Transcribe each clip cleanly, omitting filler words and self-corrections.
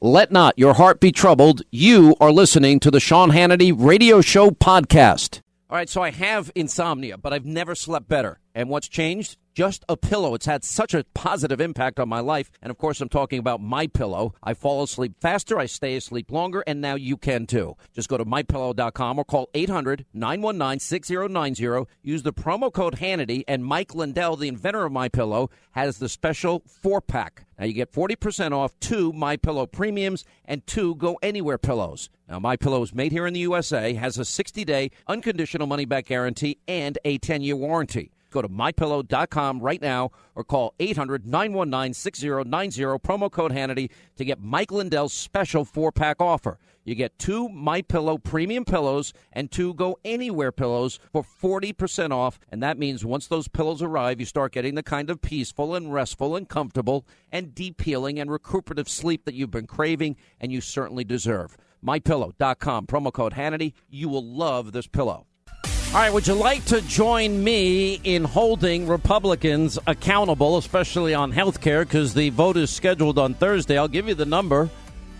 Let not your heart be troubled. You are listening to the Sean Hannity Radio Show podcast. All right, so I have insomnia, but I've never slept better. And what's changed? Just a pillow. It's had such a positive impact on my life. And, of course, I'm talking about MyPillow. I fall asleep faster, I stay asleep longer, and now you can, too. Just go to MyPillow.com or call 800-919-6090. Use the promo code Hannity, and Mike Lindell, the inventor of MyPillow, has the special 4-pack. Now, you get 40% off 2 MyPillow Premiums and 2 Go Anywhere pillows. Now, MyPillow is made here in the USA, has a 60-day unconditional money-back guarantee, and a 10-year warranty. Go to MyPillow.com right now or call 800-919-6090, promo code Hannity, to get Mike Lindell's special 4-pack offer. You get 2 MyPillow premium pillows and 2 Go Anywhere pillows for 40% off. And that means once those pillows arrive, you start getting the kind of peaceful and restful and comfortable and deep healing and recuperative sleep that you've been craving and you certainly deserve. MyPillow.com, promo code Hannity. You will love this pillow. All right, would you like to join me in holding Republicans accountable, especially on health care, because the vote is scheduled on Thursday? I'll give you the number,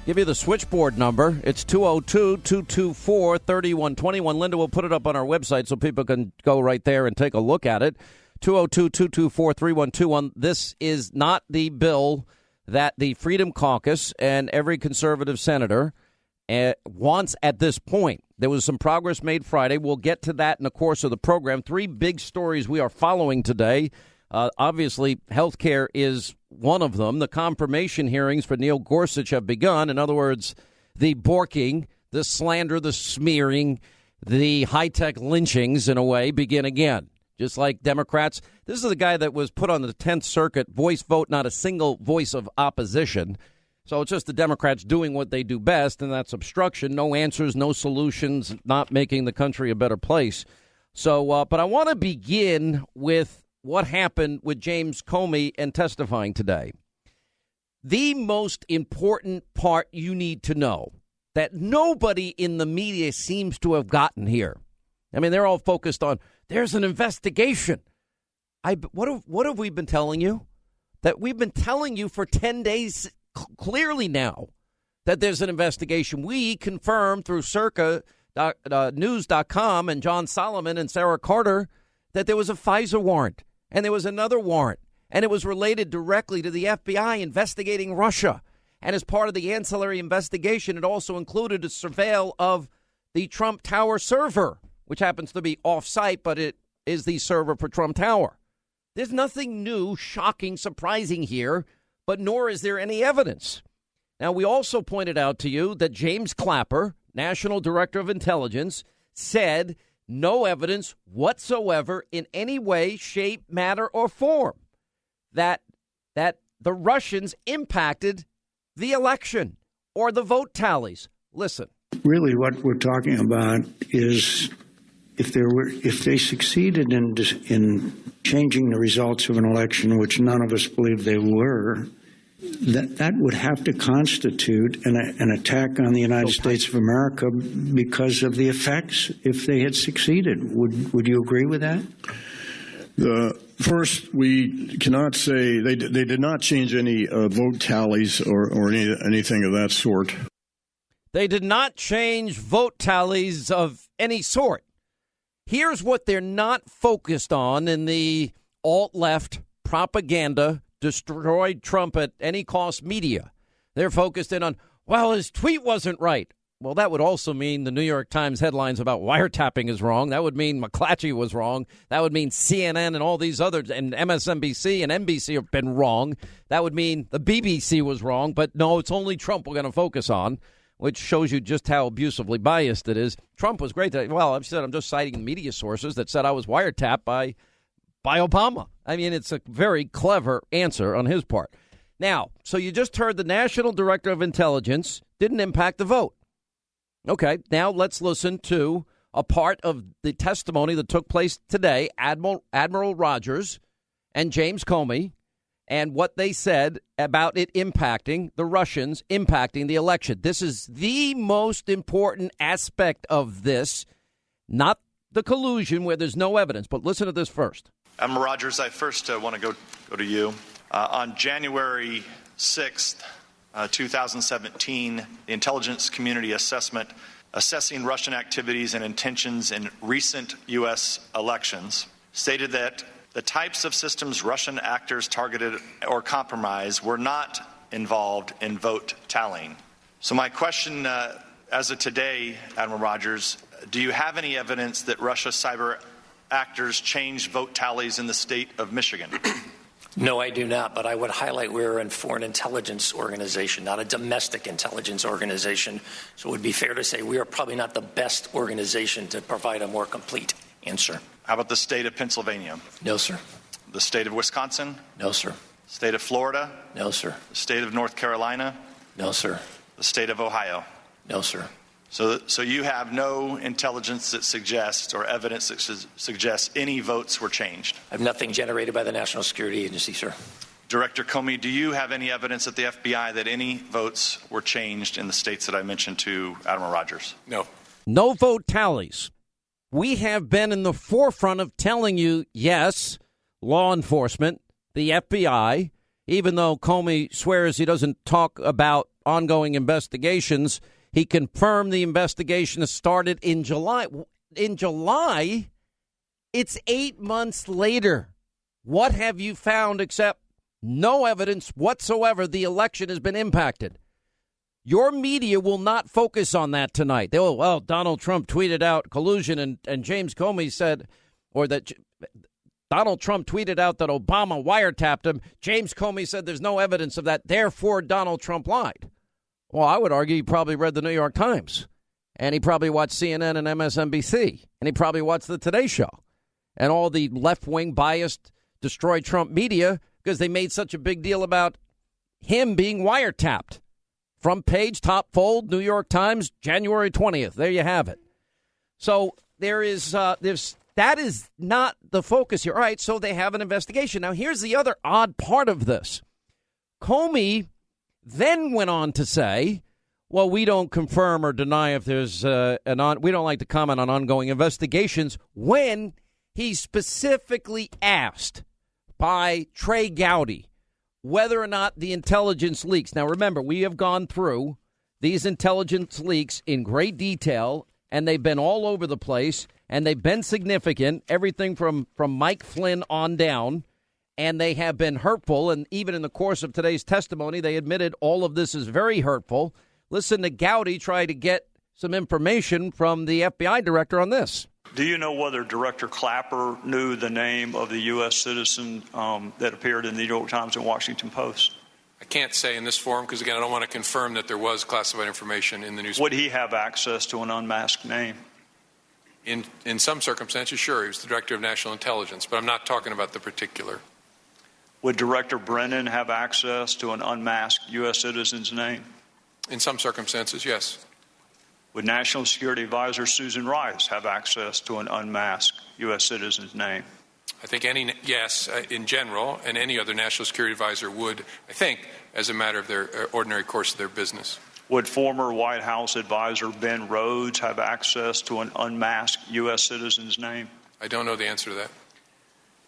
give you the switchboard number. It's 202-224-3121. Linda will put it up on our website so people can go right there and take a look at it. 202-224-3121. This is not the bill that the Freedom Caucus and every conservative senator wants at this point. There was some progress made Friday. We'll get to that in the course of the program. 3 big stories we are following today. Obviously, health care is one of them. The confirmation hearings for Neil Gorsuch have begun. In other words, the borking, the slander, the smearing, the high-tech lynchings, in a way, begin again. Just like Democrats. This is the guy that was put on the 10th Circuit, voice vote, not a single voice of opposition. So it's just the Democrats doing what they do best, and that's obstruction, no answers, no solutions, not making the country a better place. So, but I want to begin with what happened with James Comey and testifying today. The most important part you need to know that nobody in the media seems to have gotten here. I mean, they're all focused on, there's an investigation. What have we been telling you? That we've been telling you for 10 days clearly now that there's an investigation. We confirmed through Circa News.com and John Solomon and Sarah Carter that there was a FISA warrant and there was another warrant, and it was related directly to the FBI investigating Russia. And as part of the ancillary investigation, it also included a surveil of the Trump Tower server, which happens to be off-site, but it is the server for Trump Tower. There's nothing new, shocking, surprising here, but nor is there any evidence. Now, we also pointed out to you that James Clapper, National Director of Intelligence, said no evidence whatsoever in any way, shape, matter, or form that the Russians impacted the election or the vote tallies. Listen. Really, what we're talking about is if they succeeded in changing the results of an election, which none of us believe they were, that would have to constitute an attack on the United States of America because of the effects if they had succeeded. Would you agree with that? First, we cannot say they did not change any vote tallies or anything of that sort. They did not change vote tallies of any sort. Here's what they're not focused on in the alt-left propaganda, destroyed Trump at any cost media. They're focused in on, well, his tweet wasn't right. Well, that would also mean the New York Times headlines about wiretapping is wrong. That would mean McClatchy was wrong. That would mean CNN and all these others, and MSNBC and NBC have been wrong. That would mean the BBC was wrong. But no, it's only Trump we're going to focus on, which shows you just how abusively biased it is. Trump was great. Well, I've said I'm just citing media sources that said I was wiretapped by Obama. I mean, it's a very clever answer on his part. Now, so you just heard the National Director of Intelligence didn't impact the vote. Okay, now let's listen to a part of the testimony that took place today, Admiral Rogers and James Comey, and what they said about it impacting the Russians, impacting the election. This is the most important aspect of this, not the collusion where there's no evidence. But listen to this first. Admiral Rogers, I first want to go to you. On January 6th, 2017, the intelligence community assessment assessing Russian activities and intentions in recent U.S. elections stated that the types of systems Russian actors targeted or compromised were not involved in vote tallying. So my question as of today, Admiral Rogers, do you have any evidence that Russia's cyber actors changed vote tallies in the state of Michigan? No, I do not, but I would highlight we're a foreign intelligence organization, not a domestic intelligence organization. So it would be fair to say we are probably not the best organization to provide a more complete answer. How about the state of Pennsylvania? No, sir. The state of Wisconsin? No, sir. State of Florida? No, sir. The state of North Carolina? No, sir. The state of Ohio? No, sir. So you have no intelligence that suggests or evidence that suggests any votes were changed? I have nothing generated by the National Security Agency, sir. Director Comey, do you have any evidence at the FBI that any votes were changed in the states that I mentioned to Admiral Rogers? No. No vote tallies. We have been in the forefront of telling you, yes, law enforcement, the FBI, even though Comey swears he doesn't talk about ongoing investigations, he confirmed the investigation started in July. In July, it's 8 months later. What have you found except no evidence whatsoever the election has been impacted? Your media will not focus on that tonight. They will, well, Donald Trump tweeted out collusion and James Comey said, or that Donald Trump tweeted out that Obama wiretapped him. James Comey said there's no evidence of that. Therefore, Donald Trump lied. Well, I would argue he probably read the New York Times, and he probably watched CNN and MSNBC, and he probably watched the Today Show, and all the left-wing biased destroy Trump media because they made such a big deal about him being wiretapped. Front page, top fold, New York Times, January 20th. There you have it. So that is not the focus here. All right, so they have an investigation. Now, here's the other odd part of this. Comey then went on to say, well, we don't confirm or deny if there's we don't like to comment on ongoing investigations, when he specifically asked by Trey Gowdy whether or not the intelligence leaks. Now, remember, we have gone through these intelligence leaks in great detail, and they've been all over the place, and they've been significant, everything from Mike Flynn on down. And they have been hurtful. And even in the course of today's testimony, they admitted all of this is very hurtful. Listen to Gowdy try to get some information from the FBI director on this. Do you know whether Director Clapper knew the name of the U.S. citizen that appeared in the New York Times and Washington Post? I can't say in this forum because, again, I don't want to confirm that there was classified information in the newspaper. Would he have access to an unmasked name? In some circumstances, sure. He was the Director of National Intelligence, but I'm not talking about the particular. Would Director Brennan have access to an unmasked U.S. citizen's name? In some circumstances, yes. Would National Security Advisor Susan Rice have access to an unmasked U.S. citizen's name? I think yes, in general, and any other National Security Advisor would, I think, as a matter of their ordinary course of their business. Would former White House Advisor Ben Rhodes have access to an unmasked U.S. citizen's name? I don't know the answer to that.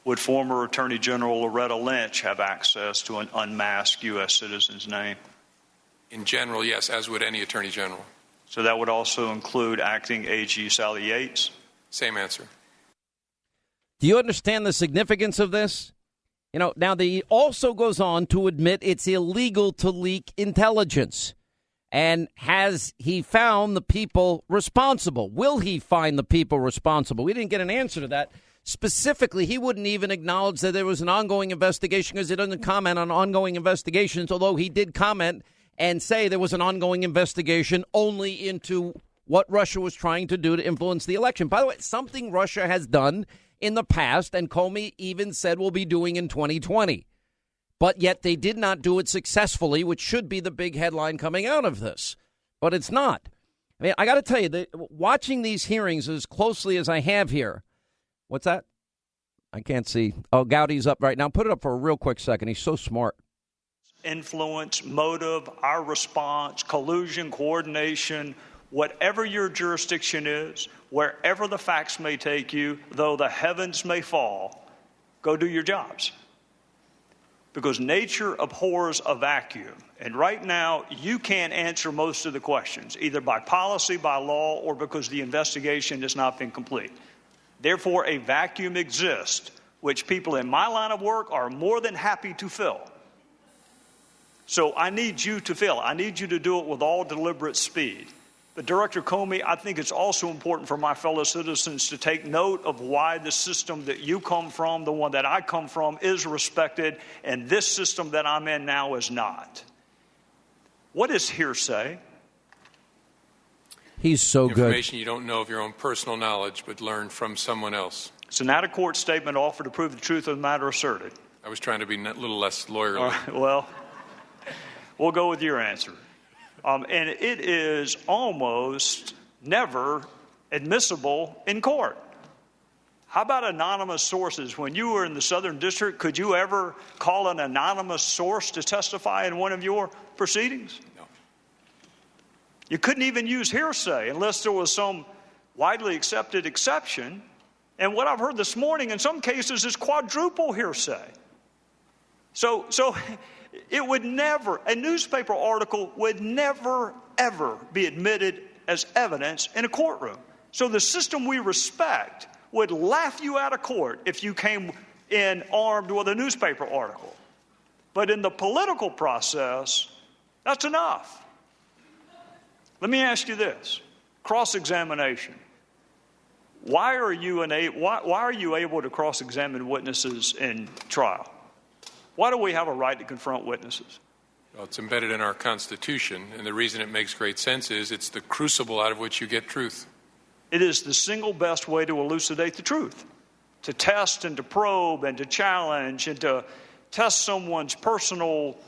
Would former Attorney General Loretta Lynch have access to an unmasked U.S. citizen's name? In general, yes, as would any Attorney General. So that would also include Acting AG Sally Yates? Same answer. Do you understand the significance of this? You know, now he also goes on to admit it's illegal to leak intelligence. And has he found the people responsible? Will he find the people responsible? We didn't get an answer to that. Specifically, he wouldn't even acknowledge that there was an ongoing investigation because he doesn't comment on ongoing investigations, although he did comment and say there was an ongoing investigation only into what Russia was trying to do to influence the election. By the way, something Russia has done in the past, and Comey even said will be doing in 2020. But yet they did not do it successfully, which should be the big headline coming out of this. But it's not. I mean, I got to tell you, that watching these hearings as closely as I have here, what's that? I can't see. Oh, Gowdy's up right now. Put it up for a real quick second. He's so smart. Influence, motive, our response, collusion, coordination, whatever your jurisdiction is, wherever the facts may take you, though the heavens may fall, go do your jobs. because nature abhors a vacuum. And right now, you can't answer most of the questions, either by policy, by law, or because the investigation has not been complete. Therefore, a vacuum exists, which people in my line of work are more than happy to fill. So I need you to fill. I need you to do it with all deliberate speed. But Director Comey, I think it's also important for my fellow citizens to take note of why the system that you come from, the one that I come from, is respected, and this system that I'm in now is not. What is hearsay? He's so good. Information you don't know of your own personal knowledge, but learned from someone else. It's an out-of-court statement offered to prove the truth of the matter asserted. I was trying to be a little less lawyerly. All right, well, we'll go with your answer. And it is almost never admissible in court. How about anonymous sources? When you were in the Southern District, could you ever call an anonymous source to testify in one of your proceedings? No. You couldn't even use hearsay unless there was some widely accepted exception. And what I've heard this morning in some cases is quadruple hearsay. So it would never, a newspaper article would never, ever be admitted as evidence in a courtroom. So the system we respect would laugh you out of court if you came in armed with a newspaper article. But in the political process, that's enough. Let me ask you this. Cross-examination. Why are you able to cross-examine witnesses in trial? Why do we have a right to confront witnesses? Well, it's embedded in our Constitution, and the reason it makes great sense is it's the crucible out of which you get truth. It is the single best way to elucidate the truth, to test and to probe and to challenge and to test someone's personal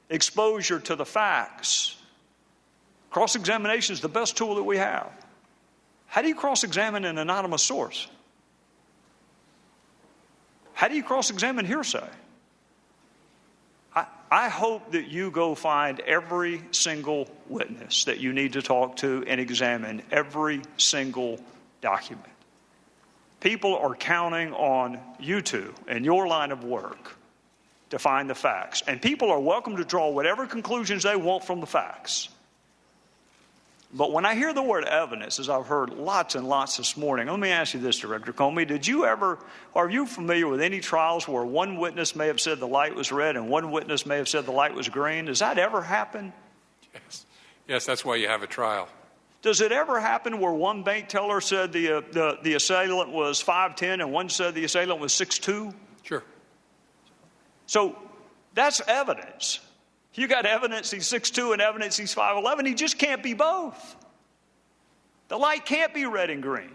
exposure to the facts. Cross-examination is the best tool that we have. How do you cross-examine an anonymous source? How do you cross-examine hearsay? I hope that you go find every single witness that you need to talk to and examine every single document. People are counting on you two and your line of work to find the facts. And people are welcome to draw whatever conclusions they want from the facts. But when I hear the word evidence, as I've heard lots and lots this morning, let me ask you this, Director Comey. Are you familiar with any trials where one witness may have said the light was red and one witness may have said the light was green? Does that ever happen? Yes, that's why you have a trial. Does it ever happen where one bank teller said the assailant was 5'10" and one said the assailant was 6'2"? Sure. So that's evidence. You got evidence he's 6'2" and evidence he's 5'11". He just can't be both. The light can't be red and green.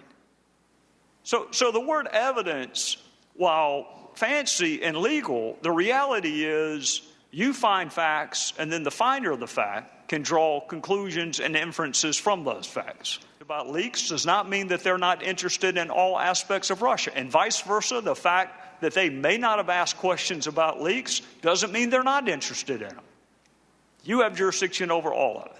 So the word evidence, while fancy and legal, the reality is you find facts and then the finder of the fact can draw conclusions and inferences from those facts. About leaks does not mean that they're not interested in all aspects of Russia, and vice versa. The fact that they may not have asked questions about leaks doesn't mean they're not interested in them. You have jurisdiction over all of it.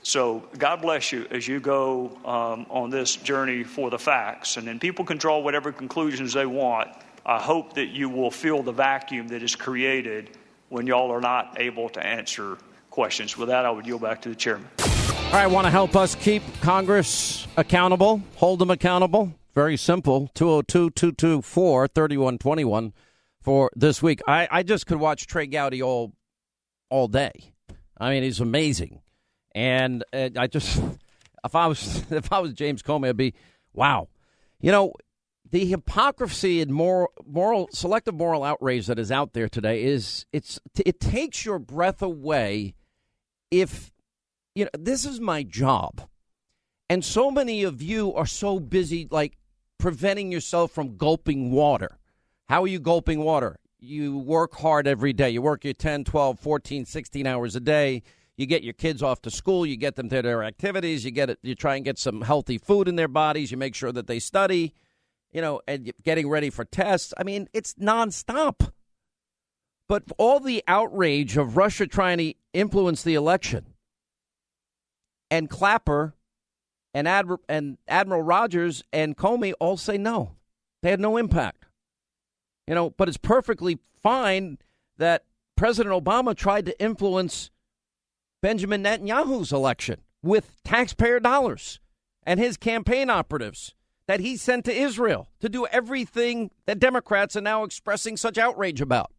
So God bless you as you go on this journey for the facts. And then people can draw whatever conclusions they want. I hope that you will feel the vacuum that is created when y'all are not able to answer questions. With that, I would yield back to the chairman. All right, want to help us keep Congress accountable, hold them accountable? Very simple, 202-224-3121 for this week. I just could watch Trey Gowdy all day. I mean, he's amazing. And I just, if I was James Comey, I'd be, wow. You know, the hypocrisy and selective moral outrage that is out there today it takes your breath away. If, you know, this is my job. And so many of you are so busy, like, preventing yourself from gulping water. How are you gulping water? You work hard every day. You work your 10, 12, 14, 16 hours a day. You get your kids off to school. You get them to their activities. You try and get some healthy food in their bodies. You make sure that they study, you know, and getting ready for tests. I mean, it's nonstop. But all the outrage of Russia trying to influence the election, and Clapper and Admiral Rogers and Comey all say no. They had no impact. You know, but it's perfectly fine that President Obama tried to influence Benjamin Netanyahu's election with taxpayer dollars and his campaign operatives that he sent to Israel to do everything that Democrats are now expressing such outrage about.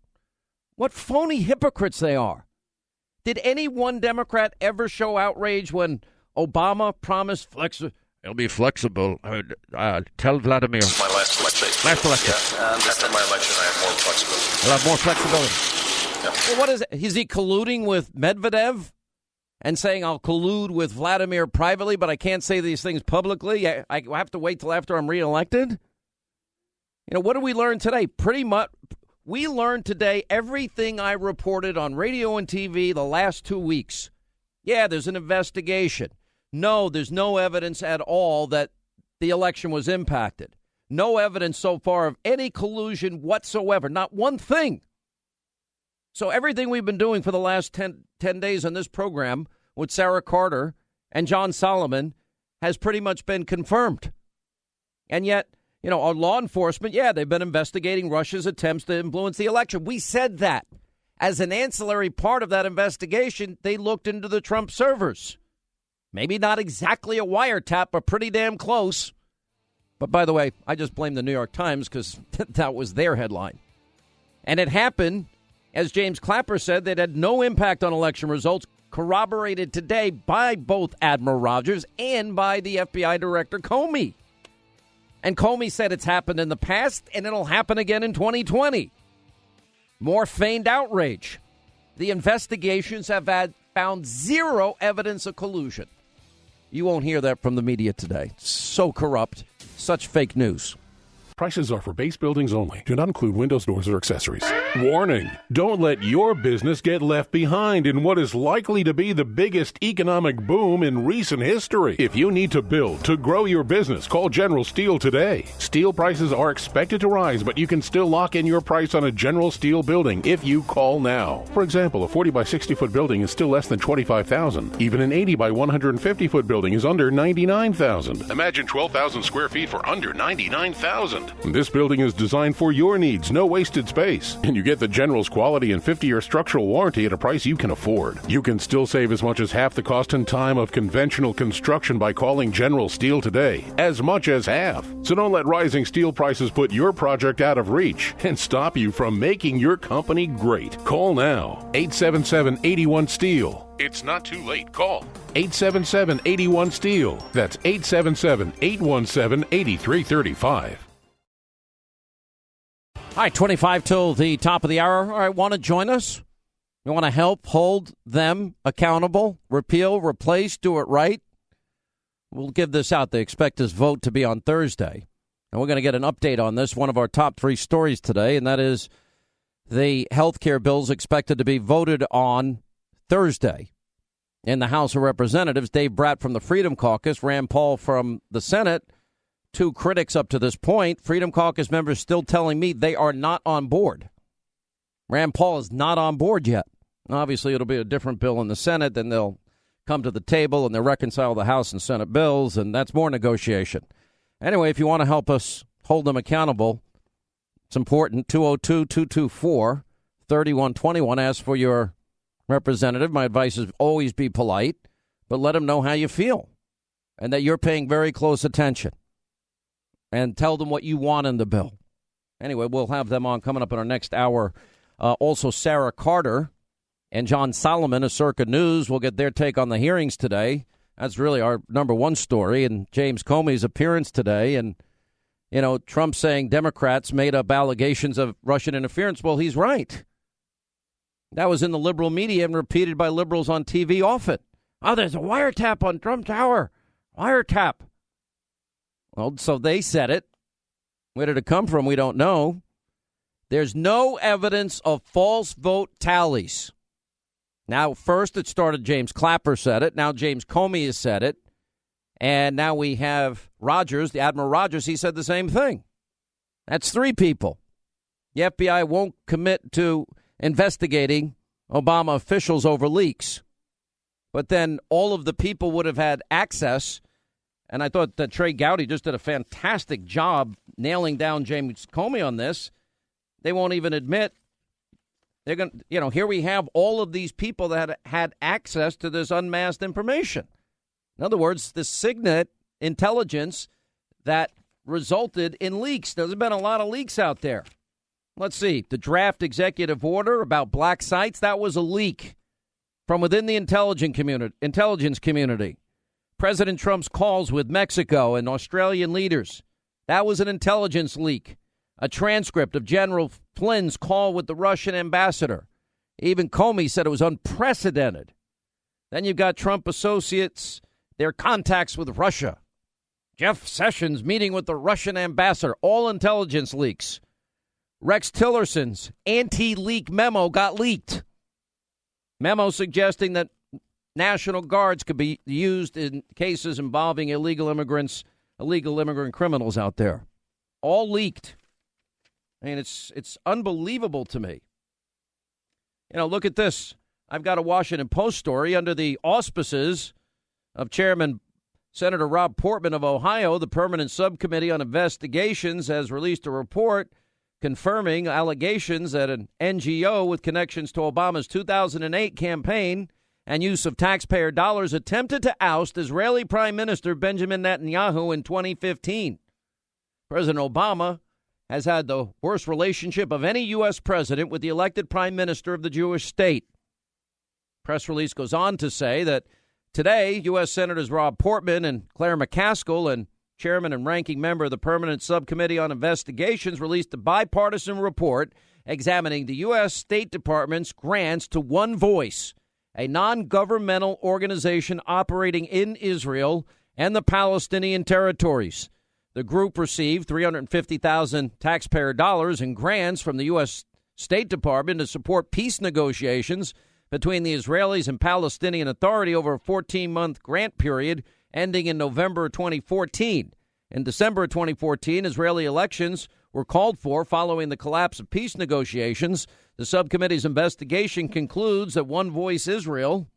What phony hypocrites they are. Did any one Democrat ever show outrage when Obama promised it'll be flexible? Tell Vladimir. My last election. Last election. Yeah. After my election, I have more flexibility. We'll have more flexibility. Yeah. Well, what is it? Is he colluding with Medvedev and saying I'll collude with Vladimir privately, but I can't say these things publicly? I have to wait till after I'm reelected? You know, what did we learn today? Pretty much, we learned today everything I reported on radio and TV the last 2 weeks. Yeah, there's an investigation. No, there's no evidence at all that the election was impacted. No evidence so far of any collusion whatsoever. Not one thing. So everything we've been doing for the last 10 days on this program with Sarah Carter and John Solomon has pretty much been confirmed. And yet, you know, our law enforcement, yeah, they've been investigating Russia's attempts to influence the election. We said that. As an ancillary part of that investigation, they looked into the Trump servers. Maybe not exactly a wiretap, but pretty damn close. But by the way, I just blame the New York Times because that was their headline. And it happened, as James Clapper said, that had no impact on election results, corroborated today by both Admiral Rogers and by the FBI Director Comey. And Comey said it's happened in the past and it'll happen again in 2020. More feigned outrage. The investigations have found zero evidence of collusion. You won't hear that from the media today. So corrupt. Such fake news. Prices are for base buildings only. Do not include windows, doors, or accessories. Warning! Don't let your business get left behind in what is likely to be the biggest economic boom in recent history. If you need to build to grow your business, call General Steel today. Steel prices are expected to rise, but you can still lock in your price on a General Steel building if you call now. For example, a 40 by 60 foot building is still less than $25,000. Even an 80 by 150 foot building is under $99,000. Imagine 12,000 square feet for under $99,000. This building is designed for your needs, no wasted space. And you get the General's quality and 50-year structural warranty at a price you can afford. You can still save as much as half the cost and time of conventional construction by calling General Steel today. As much as half. So don't let rising steel prices put your project out of reach and stop you from making your company great. Call now. 877-81-STEEL. It's not too late. Call 877-81-STEEL. That's 877-817-8335. Hi, 25 till the top of the hour. All right, want to join us? You want to help hold them accountable? Repeal, replace, do it right? We'll give this out. They expect this vote to be on Thursday. And we're going to get an update on this, one of our top 3 stories today, and that is the health care bill is expected to be voted on Thursday in the House of Representatives. Dave Bratt from the Freedom Caucus, Rand Paul from the Senate. 2 critics up to this point. Freedom Caucus members still telling me they are not on board. Rand Paul is not on board yet. Obviously, it'll be a different bill in the Senate. Then they'll come to the table and they'll reconcile the House and Senate bills, and that's more negotiation. Anyway, if you want to help us hold them accountable, it's important. 202-224-3121. Ask for your representative. My advice is always be polite, but let them know how you feel and that you're paying very close attention. And tell them what you want in the bill. Anyway, we'll have them on coming up in our next hour. Also, Sarah Carter and John Solomon of Circa News will get their take on the hearings today. That's really our number one story. And James Comey's appearance today. And, you know, Trump saying Democrats made up allegations of Russian interference. Well, he's right. That was in the liberal media and repeated by liberals on TV often. Oh, there's a wiretap on Trump Tower. Wiretap. Well, so they said it. Where did it come from? We don't know. There's no evidence of false vote tallies. Now, first it started James Clapper said it. Now James Comey has said it. And now we have Rogers, the Admiral Rogers. He said the same thing. That's 3 people. The FBI won't commit to investigating Obama officials over leaks. But then all of the people would have had access. And I thought that Trey Gowdy just did a fantastic job nailing down James Comey on this. They won't even admit They're going to, here we have all of these people that had access to this unmasked information. In other words, the Signet intelligence that resulted in leaks. There's been a lot of leaks out there. Let's see. The draft executive order about black sites, that was a leak from within the intelligence community. President Trump's calls with Mexico and Australian leaders, that was an intelligence leak. A transcript of General Flynn's call with the Russian ambassador. Even Comey said it was unprecedented. Then you've got Trump associates, their contacts with Russia. Jeff Sessions meeting with the Russian ambassador. All intelligence leaks. Rex Tillerson's anti-leak memo got leaked. Memo suggesting that National Guards could be used in cases involving illegal immigrant criminals out there. All leaked. I mean, it's unbelievable to me. Look at this. I've got a Washington Post story under the auspices of Chairman Senator Rob Portman of Ohio. The Permanent Subcommittee on Investigations has released a report confirming allegations that an NGO with connections to Obama's 2008 campaign and use of taxpayer dollars attempted to oust Israeli Prime Minister Benjamin Netanyahu in 2015. President Obama has had the worst relationship of any U.S. president with the elected prime minister of the Jewish state. Press release goes on to say that today, U.S. Senators Rob Portman and Claire McCaskill and chairman and ranking member of the Permanent Subcommittee on Investigations released a bipartisan report examining the U.S. State Department's grants to One Voice, a non-governmental organization operating in Israel and the Palestinian territories. The group received $350,000 taxpayer dollars in grants from the U.S. State Department to support peace negotiations between the Israelis and Palestinian Authority over a 14-month grant period ending in November 2014. In December 2014, Israeli elections were called for following the collapse of peace negotiations. The subcommittee's investigation concludes that One Voice Israel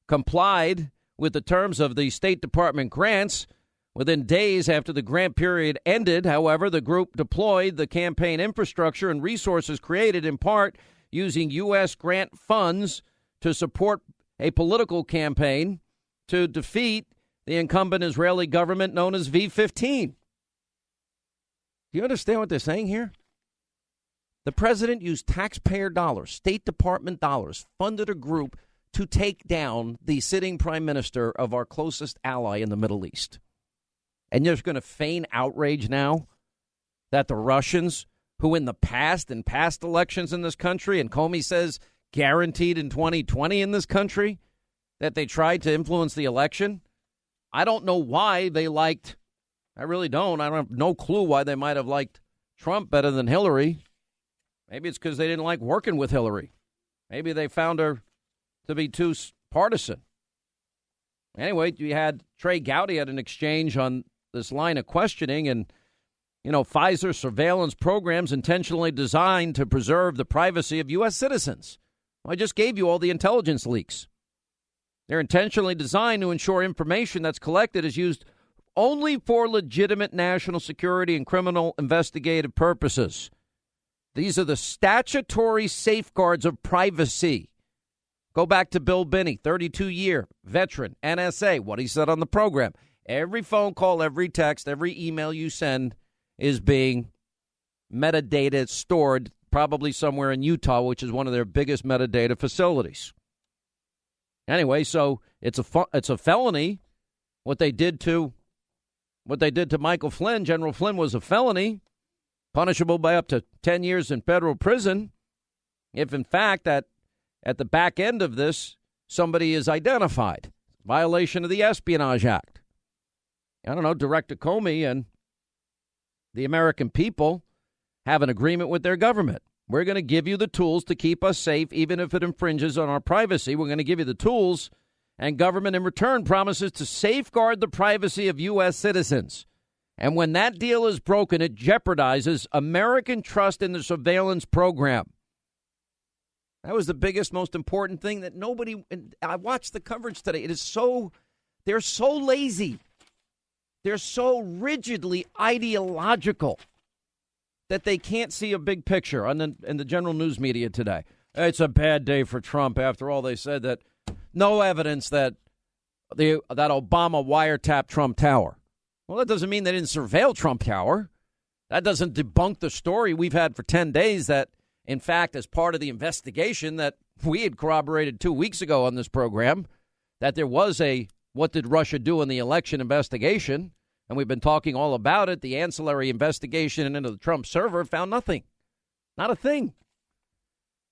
complied with the terms of the State Department grants. Within days after the grant period ended, however, the group deployed the campaign infrastructure and resources created in part using U.S. grant funds to support a political campaign to defeat the incumbent Israeli government known as V-15. Do you understand what they're saying here? The president used taxpayer dollars, State Department dollars, funded a group to take down the sitting prime minister of our closest ally in the Middle East. And you're going to feign outrage now that the Russians, who in past elections in this country, and Comey says guaranteed in 2020 in this country, that they tried to influence the election. I don't know why they liked, I really don't. I have no clue why they might have liked Trump better than Hillary. Maybe it's because they didn't like working with Hillary. Maybe they found her to be too partisan. Anyway, you had Trey Gowdy had an exchange on this line of questioning, and, Pfizer surveillance programs intentionally designed to preserve the privacy of U.S. citizens. Well, I just gave you all the intelligence leaks. They're intentionally designed to ensure information that's collected is used only for legitimate national security and criminal investigative purposes. These are the statutory safeguards of privacy. Go back to Bill Binney, 32-year veteran, NSA, what he said on the program. Every phone call, every text, every email you send is being metadata stored probably somewhere in Utah, which is one of their biggest metadata facilities. Anyway, so it's a felony. What they did to Michael Flynn, General Flynn, was a felony, punishable by up to 10 years in federal prison. If, in fact, that at the back end of this, somebody is identified, violation of the Espionage Act. I don't know, Director Comey and the American people have an agreement with their government. We're going to give you the tools to keep us safe, even if it infringes on our privacy. We're going to give you the tools, and government in return promises to safeguard the privacy of U.S. citizens. And when that deal is broken, it jeopardizes American trust in the surveillance program. That was the biggest, most important thing that nobody, I watched the coverage today. They're so lazy. They're so rigidly ideological. that they can't see a big picture in the general news media today. It's a bad day for Trump. After all, they said that no evidence that Obama wiretapped Trump Tower. Well, that doesn't mean they didn't surveil Trump Tower. That doesn't debunk the story we've had for 10 days that, in fact, as part of the investigation that we had corroborated 2 weeks ago on this program, that there was a what did Russia do in the election investigation, and we've been talking all about it. The ancillary investigation into the Trump server found nothing. Not a thing.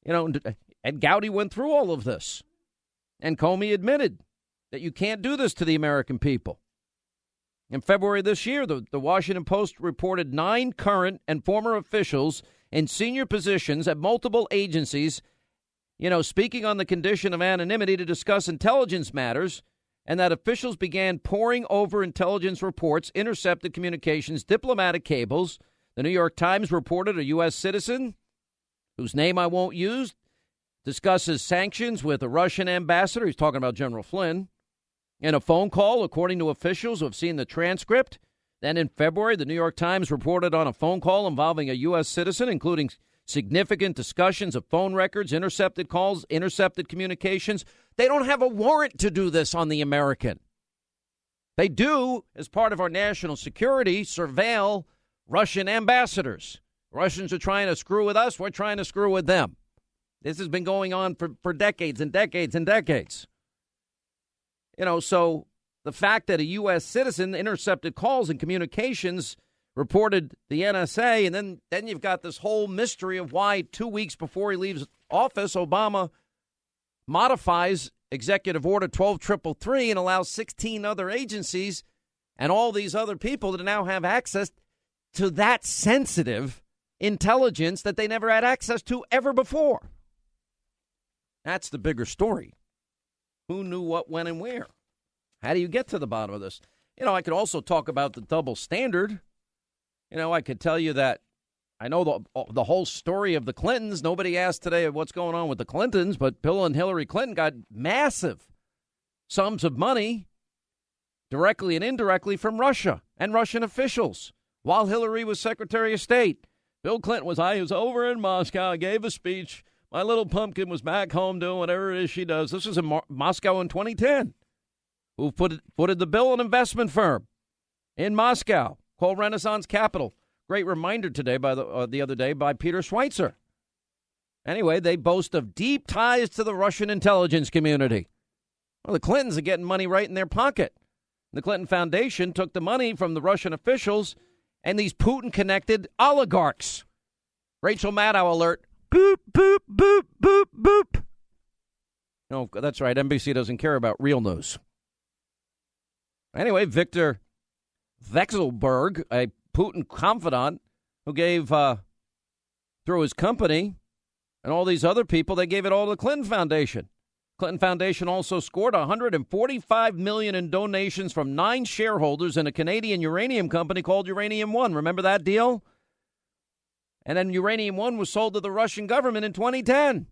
And Gowdy went through all of this. And Comey admitted that you can't do this to the American people. In February this year, the Washington Post reported 9 current and former officials in senior positions at multiple agencies, speaking on the condition of anonymity to discuss intelligence matters, and that officials began poring over intelligence reports, intercepted communications, diplomatic cables. The New York Times reported a U.S. citizen, whose name I won't use, discusses sanctions with a Russian ambassador. He's talking about General Flynn. In a phone call, according to officials who have seen the transcript. Then in February, the New York Times reported on a phone call involving a U.S. citizen, including significant discussions of phone records, intercepted calls, intercepted communications. They don't have a warrant to do this on the American. They do, as part of our national security, surveil Russian ambassadors. Russians are trying to screw with us. We're trying to screw with them. This has been going on for decades and decades and decades. So the fact that a U.S. citizen intercepted calls and communications, reported the NSA, and then you've got this whole mystery of why 2 weeks before he leaves office, Obama modifies Executive Order 12333 and allows 16 other agencies and all these other people to now have access to that sensitive intelligence that they never had access to ever before. That's the bigger story. Who knew what, when, and where? How do you get to the bottom of this? I could also talk about the double standard. I could tell you that I know the whole story of the Clintons. Nobody asked today what's going on with the Clintons, but Bill and Hillary Clinton got massive sums of money directly and indirectly from Russia and Russian officials while Hillary was Secretary of State. Bill Clinton was over in Moscow. I gave a speech. My little pumpkin was back home doing whatever it is she does. This was in Moscow in 2010. Who footed the bill? An investment firm in Moscow called Renaissance Capital. Great reminder today the other day by Peter Schweitzer. Anyway, they boast of deep ties to the Russian intelligence community. Well, the Clintons are getting money right in their pocket. The Clinton Foundation took the money from the Russian officials and these Putin-connected oligarchs. Rachel Maddow alert. Boop, boop, boop, boop, boop. No, that's right. NBC doesn't care about real news. Anyway, Victor Vekselberg, a Putin confidant who gave, through his company and all these other people, they gave it all to the Clinton Foundation. Clinton Foundation also scored $145 million in donations from 9 shareholders in a Canadian uranium company called Uranium One. Remember that deal? And then Uranium One was sold to the Russian government in 2010.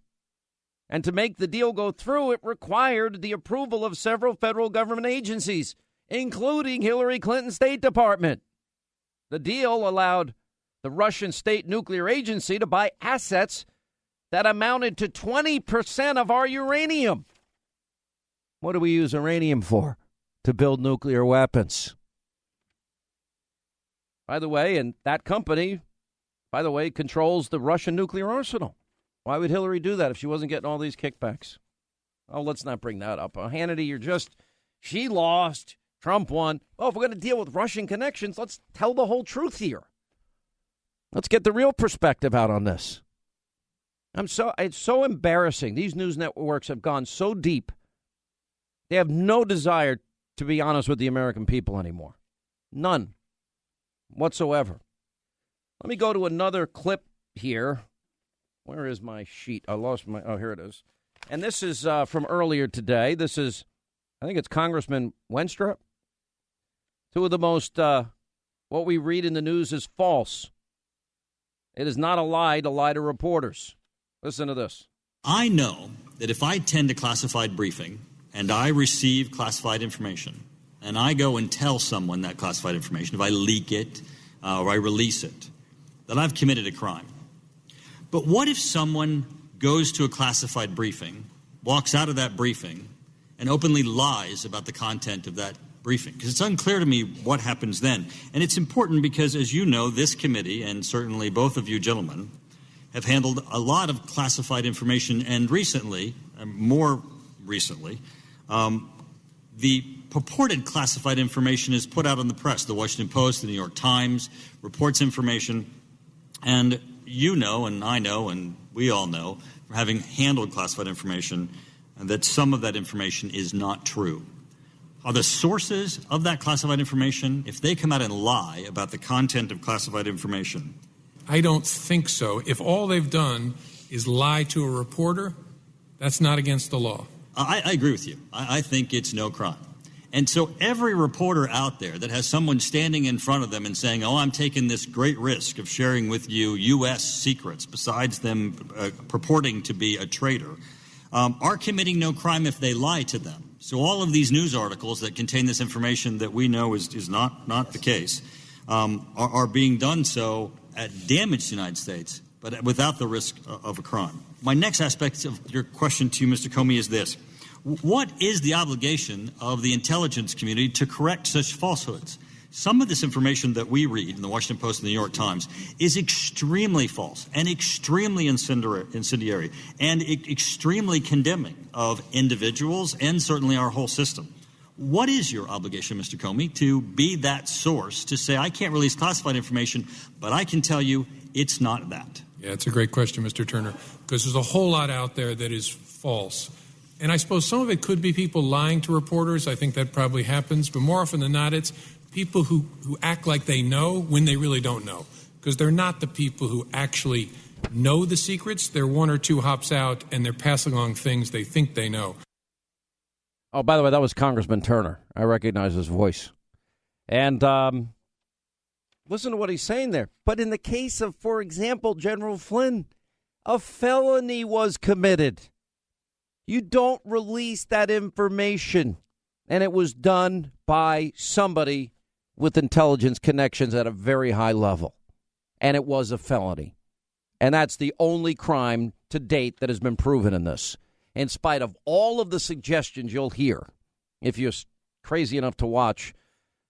And to make the deal go through, it required the approval of several federal government agencies, including Hillary Clinton's State Department. The deal allowed the Russian State Nuclear Agency to buy assets that amounted to 20% of our uranium. What do we use uranium for? To build nuclear weapons. By the way, and that company, by the way, controls the Russian nuclear arsenal. Why would Hillary do that if she wasn't getting all these kickbacks? Oh, let's not bring that up. Hannity, she lost. Trump won. Oh, if we're going to deal with Russian connections, let's tell the whole truth here. Let's get the real perspective out on this. It's so embarrassing. These news networks have gone so deep. They have no desire to be honest with the American people anymore. None whatsoever. Let me go to another clip here. Where is my sheet? I lost my... Oh, here it is. And this is from earlier today. This is, I think it's Congressman Wenstrup. 2 of the most, what we read in the news is false. It is not a lie to reporters. Listen to this. I know that if I attend a classified briefing and I receive classified information and I go and tell someone that classified information, if I leak it or I release it, that I've committed a crime. But what if someone goes to a classified briefing, walks out of that briefing, and openly lies about the content of that briefing? Because it's unclear to me what happens then. And it's important because, as you know, this committee, and certainly both of you gentlemen, have handled a lot of classified information, and recently, more recently, the purported classified information is put out in the press. The Washington Post, the New York Times reports information, and you know, and I know, and we all know, from having handled classified information, that some of that information is not true. Are the sources of that classified information, if they come out and lie about the content of classified information? I don't think so. If all they've done is lie to a reporter, that's not against the law. I agree with you. I think it's no crime. And so every reporter out there that has someone standing in front of them and saying, oh, I'm taking this great risk of sharing with you U.S. secrets, besides them purporting to be a traitor, are committing no crime if they lie to them. So all of these news articles that contain this information that we know is not the case are being done so at damage to the United States, but without the risk of a crime. My next aspect of your question to you, Mr. Comey, is this. What is the obligation of the intelligence community to correct such falsehoods? Some of this information that we read in the Washington Post and the New York Times is extremely false and extremely incendiary and extremely condemning of individuals and certainly our whole system. What is your obligation, Mr. Comey, to be that source to say, I can't release classified information, but I can tell you it's not that? Yeah, it's a great question, Mr. Turner, because there's a whole lot out there that is false. And I suppose some of it could be people lying to reporters. I think that probably happens. But more often than not, it's people who act like they know when they really don't know. Because they're not the people who actually know the secrets. They're one or two hops out, and they're passing along things they think they know. Oh, by the way, that was Congressman Turner. I recognize his voice. And listen to what he's saying there. But in the case of, for example, General Flynn, a felony was committed. You don't release that information. And it was done by somebody with intelligence connections at a very high level. And it was a felony. And that's the only crime to date that has been proven in this. In spite of all of the suggestions you'll hear, if you're crazy enough to watch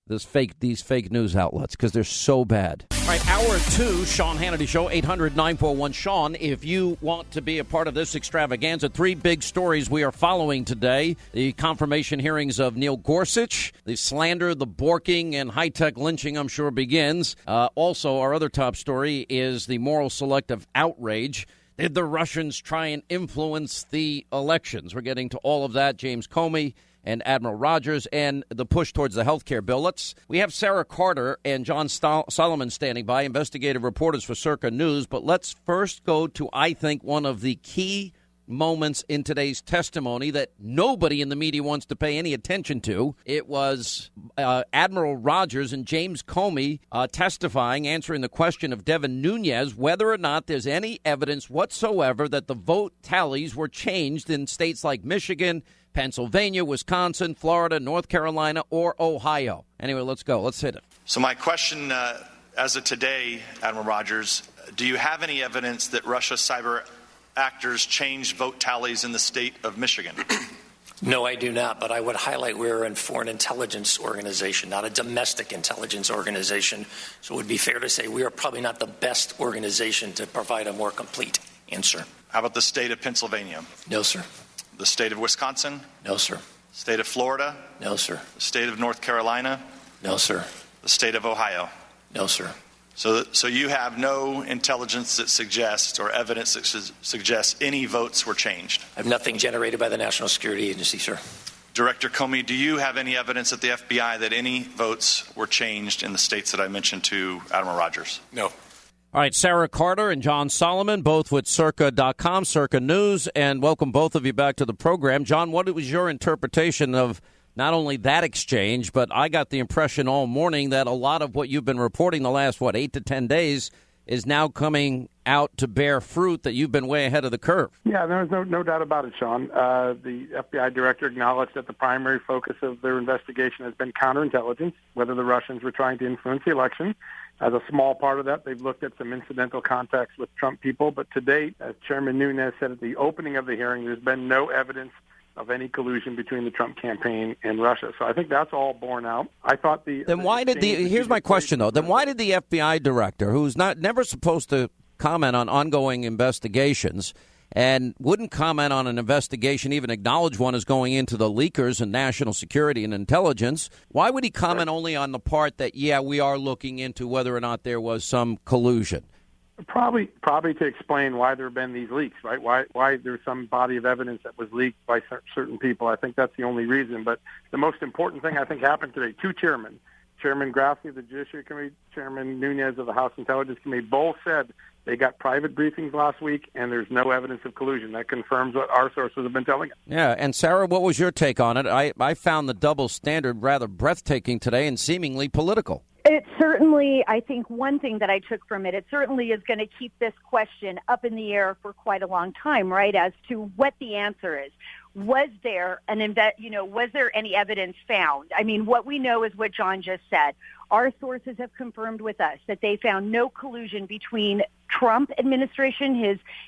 these fake news outlets, because they're so bad. All right, hour 2, Sean Hannity Show, 800-941-SEAN. If you want to be a part of this extravaganza, 3 big stories we are following today. The confirmation hearings of Neil Gorsuch, the slander, the borking, and high-tech lynching, I'm sure, begins. Also, our other top story is the moral selective outrage. Did the Russians try and influence the elections? We're getting to all of that. James Comey and Admiral Rogers, and the push towards the health care bill. We have Sarah Carter and John Solomon standing by, investigative reporters for Circa News. But let's first go to, I think, one of the key moments in today's testimony that nobody in the media wants to pay any attention to. It was Admiral Rogers and James Comey testifying, answering the question of Devin Nunes, whether or not there's any evidence whatsoever that the vote tallies were changed in states like Michigan, Pennsylvania, Wisconsin, Florida, North Carolina, or Ohio. Anyway, let's go. Let's hit it. So my question, as of today, Admiral Rogers, do you have any evidence that Russia's cyber actors changed vote tallies in the state of Michigan? No, I do not, but I would highlight we're a foreign intelligence organization, not a domestic intelligence organization. So it would be fair to say we are probably not the best organization to provide a more complete answer. How about the state of Pennsylvania? No, sir. The state of Wisconsin? No, sir. State of Florida? No, sir. The state of North Carolina? No, sir. The state of Ohio? No, sir. So you have no intelligence that suggests or evidence that suggests any votes were changed? I have nothing generated by the National Security Agency, sir. Director Comey, do you have any evidence at the FBI that any votes were changed in the states that I mentioned to Admiral Rogers? No. All right, Sarah Carter and John Solomon, both with Circa.com, Circa News, and welcome both of you back to the program. John, what was your interpretation of not only that exchange, but I got the impression all morning that a lot of what you've been reporting the last, 8 to 10 days is now coming out to bear fruit that you've been way ahead of the curve. Yeah, there's no doubt about it, Sean. The FBI director acknowledged that the primary focus of their investigation has been counterintelligence, whether the Russians were trying to influence the election. As a small part of that, they've looked at some incidental contacts with Trump people. But to date, as Chairman Nunes said at the opening of the hearing, there's been no evidence of any collusion between the Trump campaign and Russia. So I think that's all borne out. I thought here's my question, though. Then why did the FBI director, who's never supposed to comment on ongoing investigations and wouldn't comment on an investigation, even acknowledge one is going into the leakers and national security and intelligence, why would he comment only on the part that, yeah, we are looking into whether or not there was some collusion? Probably to explain why there have been these leaks, right? Why there's some body of evidence that was leaked by certain people. I think that's the only reason. But the most important thing I think happened today, two chairmen, Chairman Grassley of the Judiciary Committee, Chairman Nunes of the House Intelligence Committee, both said they got private briefings last week, and there's no evidence of collusion. That confirms what our sources have been telling us. Yeah, and Sarah, what was your take on it? I found the double standard rather breathtaking today and seemingly political. It certainly, I think one thing that I took from it certainly is going to keep this question up in the air for quite a long time, right, as to what the answer is. Was there was there any evidence found? I mean, what we know is what John just said. Our sources have confirmed with us that they found no collusion between Trump administration,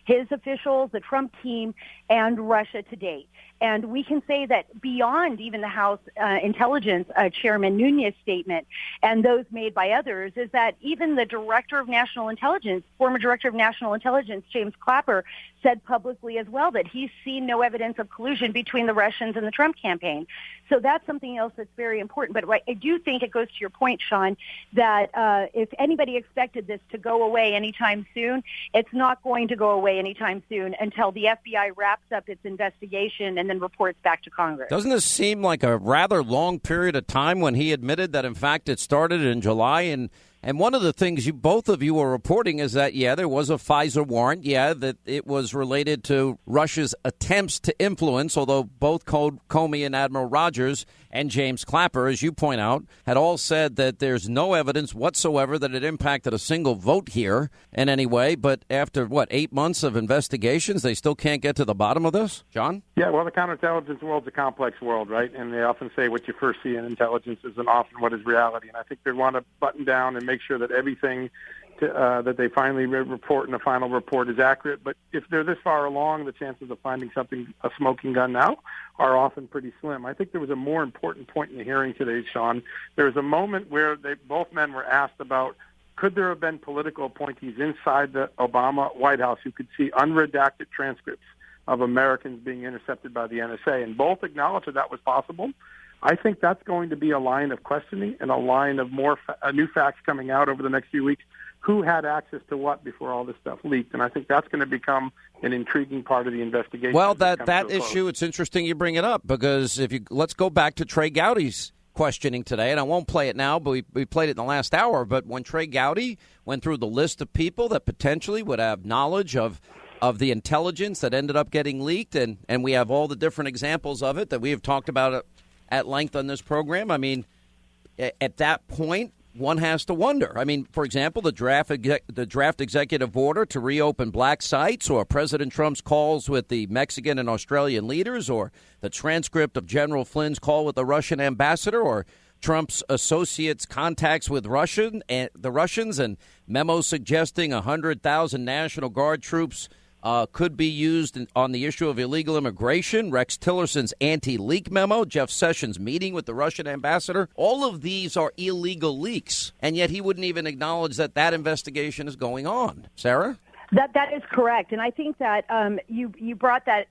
his officials, the Trump team, and Russia to date. And we can say that beyond even the House Intelligence Chairman Nunes' statement and those made by others is that even the Director of National Intelligence, former Director of National Intelligence, James Clapper, said publicly as well that he's seen no evidence of collusion between the Russians and the Trump campaign. So that's something else that's very important. But I do think it goes to your point, Sean, that if anybody expected this to go away anytime soon, it's not going to go away anytime soon until the FBI wraps up its investigation and then reports back to Congress. Doesn't this seem like a rather long period of time when he admitted that, in fact, it started in July? And one of the things both of you were reporting is that, yeah, there was a FISA warrant. Yeah, that it was related to Russia's attempts to influence, although both Comey and Admiral Rogers and James Clapper, as you point out, had all said that there's no evidence whatsoever that it impacted a single vote here in any way. But after, 8 months of investigations, they still can't get to the bottom of this? John? Yeah, well, the counterintelligence world's a complex world, right? And they often say what you first see in intelligence isn't often what is reality. And I think they want to button down and make sure that everything that they finally report in the final report is accurate. But if they're this far along, the chances of finding a smoking gun now, are often pretty slim. I think there was a more important point in the hearing today, Sean. There was a moment where both men were asked about, could there have been political appointees inside the Obama White House who could see unredacted transcripts of Americans being intercepted by the NSA? And both acknowledged that was possible. I think that's going to be a line of questioning and a line of more new facts coming out over the next few weeks. Who had access to what before all this stuff leaked? And I think that's going to become an intriguing part of the investigation. Well, that issue, it's interesting you bring it up, because let's go back to Trey Gowdy's questioning today, and I won't play it now, but we played it in the last hour. But when Trey Gowdy went through the list of people that potentially would have knowledge of the intelligence that ended up getting leaked, and we have all the different examples of it that we have talked about at length on this program. I mean, at that point, one has to wonder. I mean, for example, the draft executive order to reopen black sites, or President Trump's calls with the Mexican and Australian leaders, or the transcript of General Flynn's call with the Russian ambassador, or Trump's associates' contacts with the Russians and memos suggesting 100,000 National Guard troops could be used on the issue of illegal immigration, Rex Tillerson's anti-leak memo, Jeff Sessions' meeting with the Russian ambassador. All of these are illegal leaks, and yet he wouldn't even acknowledge that investigation is going on. Sarah? That is correct, and I think that you brought that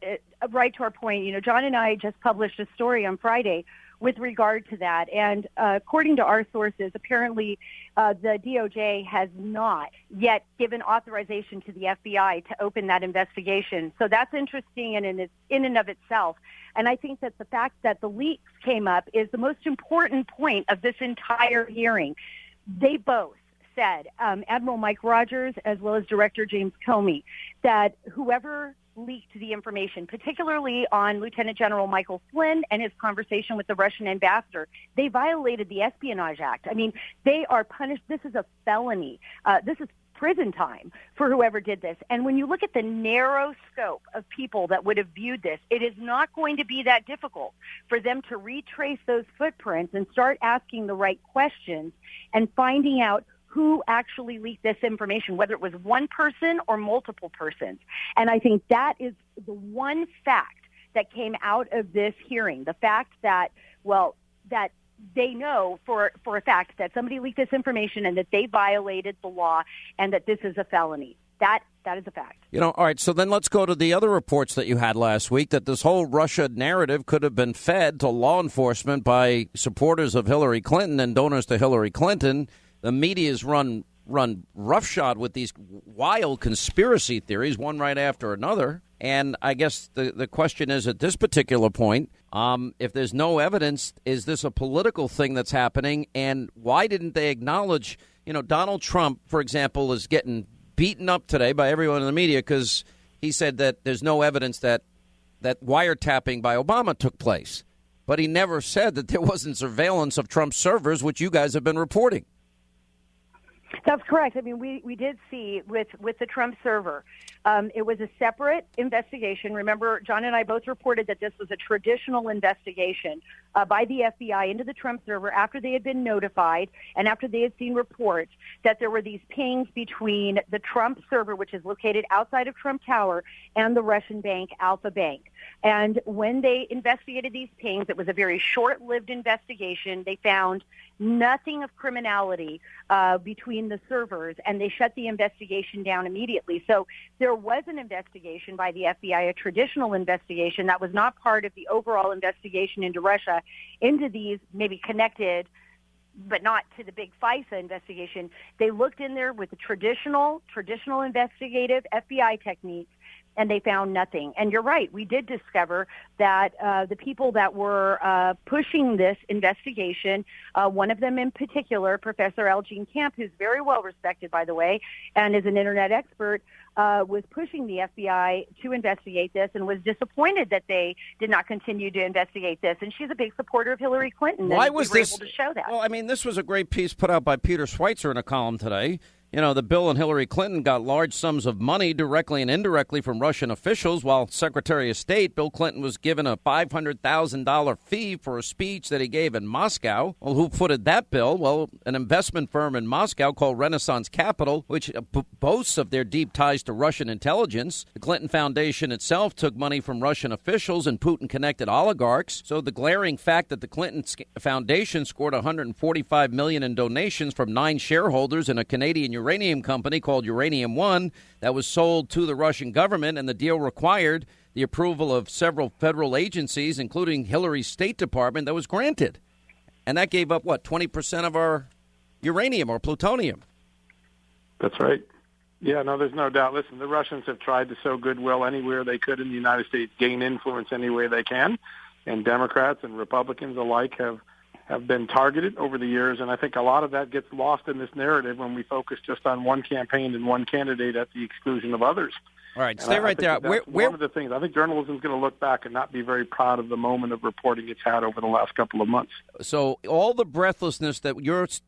right to our point. You know, John and I just published a story on Friday with regard to that, and according to our sources, apparently the DOJ has not yet given authorization to the FBI to open that investigation. So that's interesting in and of itself. And I think that the fact that the leaks came up is the most important point of this entire hearing. They both said, Admiral Mike Rogers as well as Director James Comey, that whoever leaked the information, particularly on Lieutenant General Michael Flynn and his conversation with the Russian ambassador, they violated the Espionage Act. I mean, they are punished. This is a felony. This is prison time for whoever did this. And when you look at the narrow scope of people that would have viewed this, it is not going to be that difficult for them to retrace those footprints and start asking the right questions and finding out who actually leaked this information, whether it was one person or multiple persons. And I think that is the one fact that came out of this hearing, the fact that, well, that they know for a fact that somebody leaked this information and that they violated the law and that this is a felony. That is a fact. All right, so then let's go to the other reports that you had last week, that this whole Russia narrative could have been fed to law enforcement by supporters of Hillary Clinton and donors to Hillary Clinton. The media's run roughshod with these wild conspiracy theories, one right after another. And I guess the question is, at this particular point, if there's no evidence, is this a political thing that's happening? And why didn't they acknowledge, Donald Trump, for example, is getting beaten up today by everyone in the media because he said that there's no evidence that wiretapping by Obama took place. But he never said that there wasn't surveillance of Trump's servers, which you guys have been reporting. That's correct. I mean, we did see with the Trump server, it was a separate investigation. Remember, John and I both reported that this was a traditional investigation by the FBI into the Trump server after they had been notified and after they had seen reports that there were these pings between the Trump server, which is located outside of Trump Tower, and the Russian bank, Alpha Bank. And when they investigated these pings, it was a very short-lived investigation. They found nothing of criminality between the servers, and they shut the investigation down immediately. So there was an investigation by the FBI, a traditional investigation that was not part of the overall investigation into Russia, into these maybe connected, but not to the big FISA investigation. They looked in there with the traditional investigative FBI techniques, and they found nothing. And you're right, we did discover that the people that were pushing this investigation, one of them in particular, Professor L. Jean Camp, who's very well respected, by the way, and is an internet expert, was pushing the FBI to investigate this and was disappointed that they did not continue to investigate this. And she's a big supporter of Hillary Clinton. Why was this able to show that? Well, I mean, this was a great piece put out by Peter Schweitzer in a column today. The Bill and Hillary Clinton got large sums of money directly and indirectly from Russian officials, while Secretary of State Bill Clinton was given a $500,000 fee for a speech that he gave in Moscow. Well, who footed that bill? Well, an investment firm in Moscow called Renaissance Capital, which boasts of their deep ties to Russian intelligence. The Clinton Foundation itself took money from Russian officials and Putin-connected oligarchs. So the glaring fact that the Clinton Foundation scored $145 million in donations from 9 shareholders in a Canadian uranium company called Uranium One that was sold to the Russian government, and the deal required the approval of several federal agencies, including Hillary's State Department, that was granted. And that gave up, 20% of our uranium or plutonium? That's right. Yeah, no, there's no doubt. Listen, the Russians have tried to sow goodwill anywhere they could in the United States, gain influence any way they can, and Democrats and Republicans alike have been targeted over the years, and I think a lot of that gets lost in this narrative when we focus just on one campaign and one candidate at the exclusion of others. All right, stay right there. One of the things, I think journalism is going to look back and not be very proud of the moment of reporting it's had over the last couple of months. So all the breathlessness that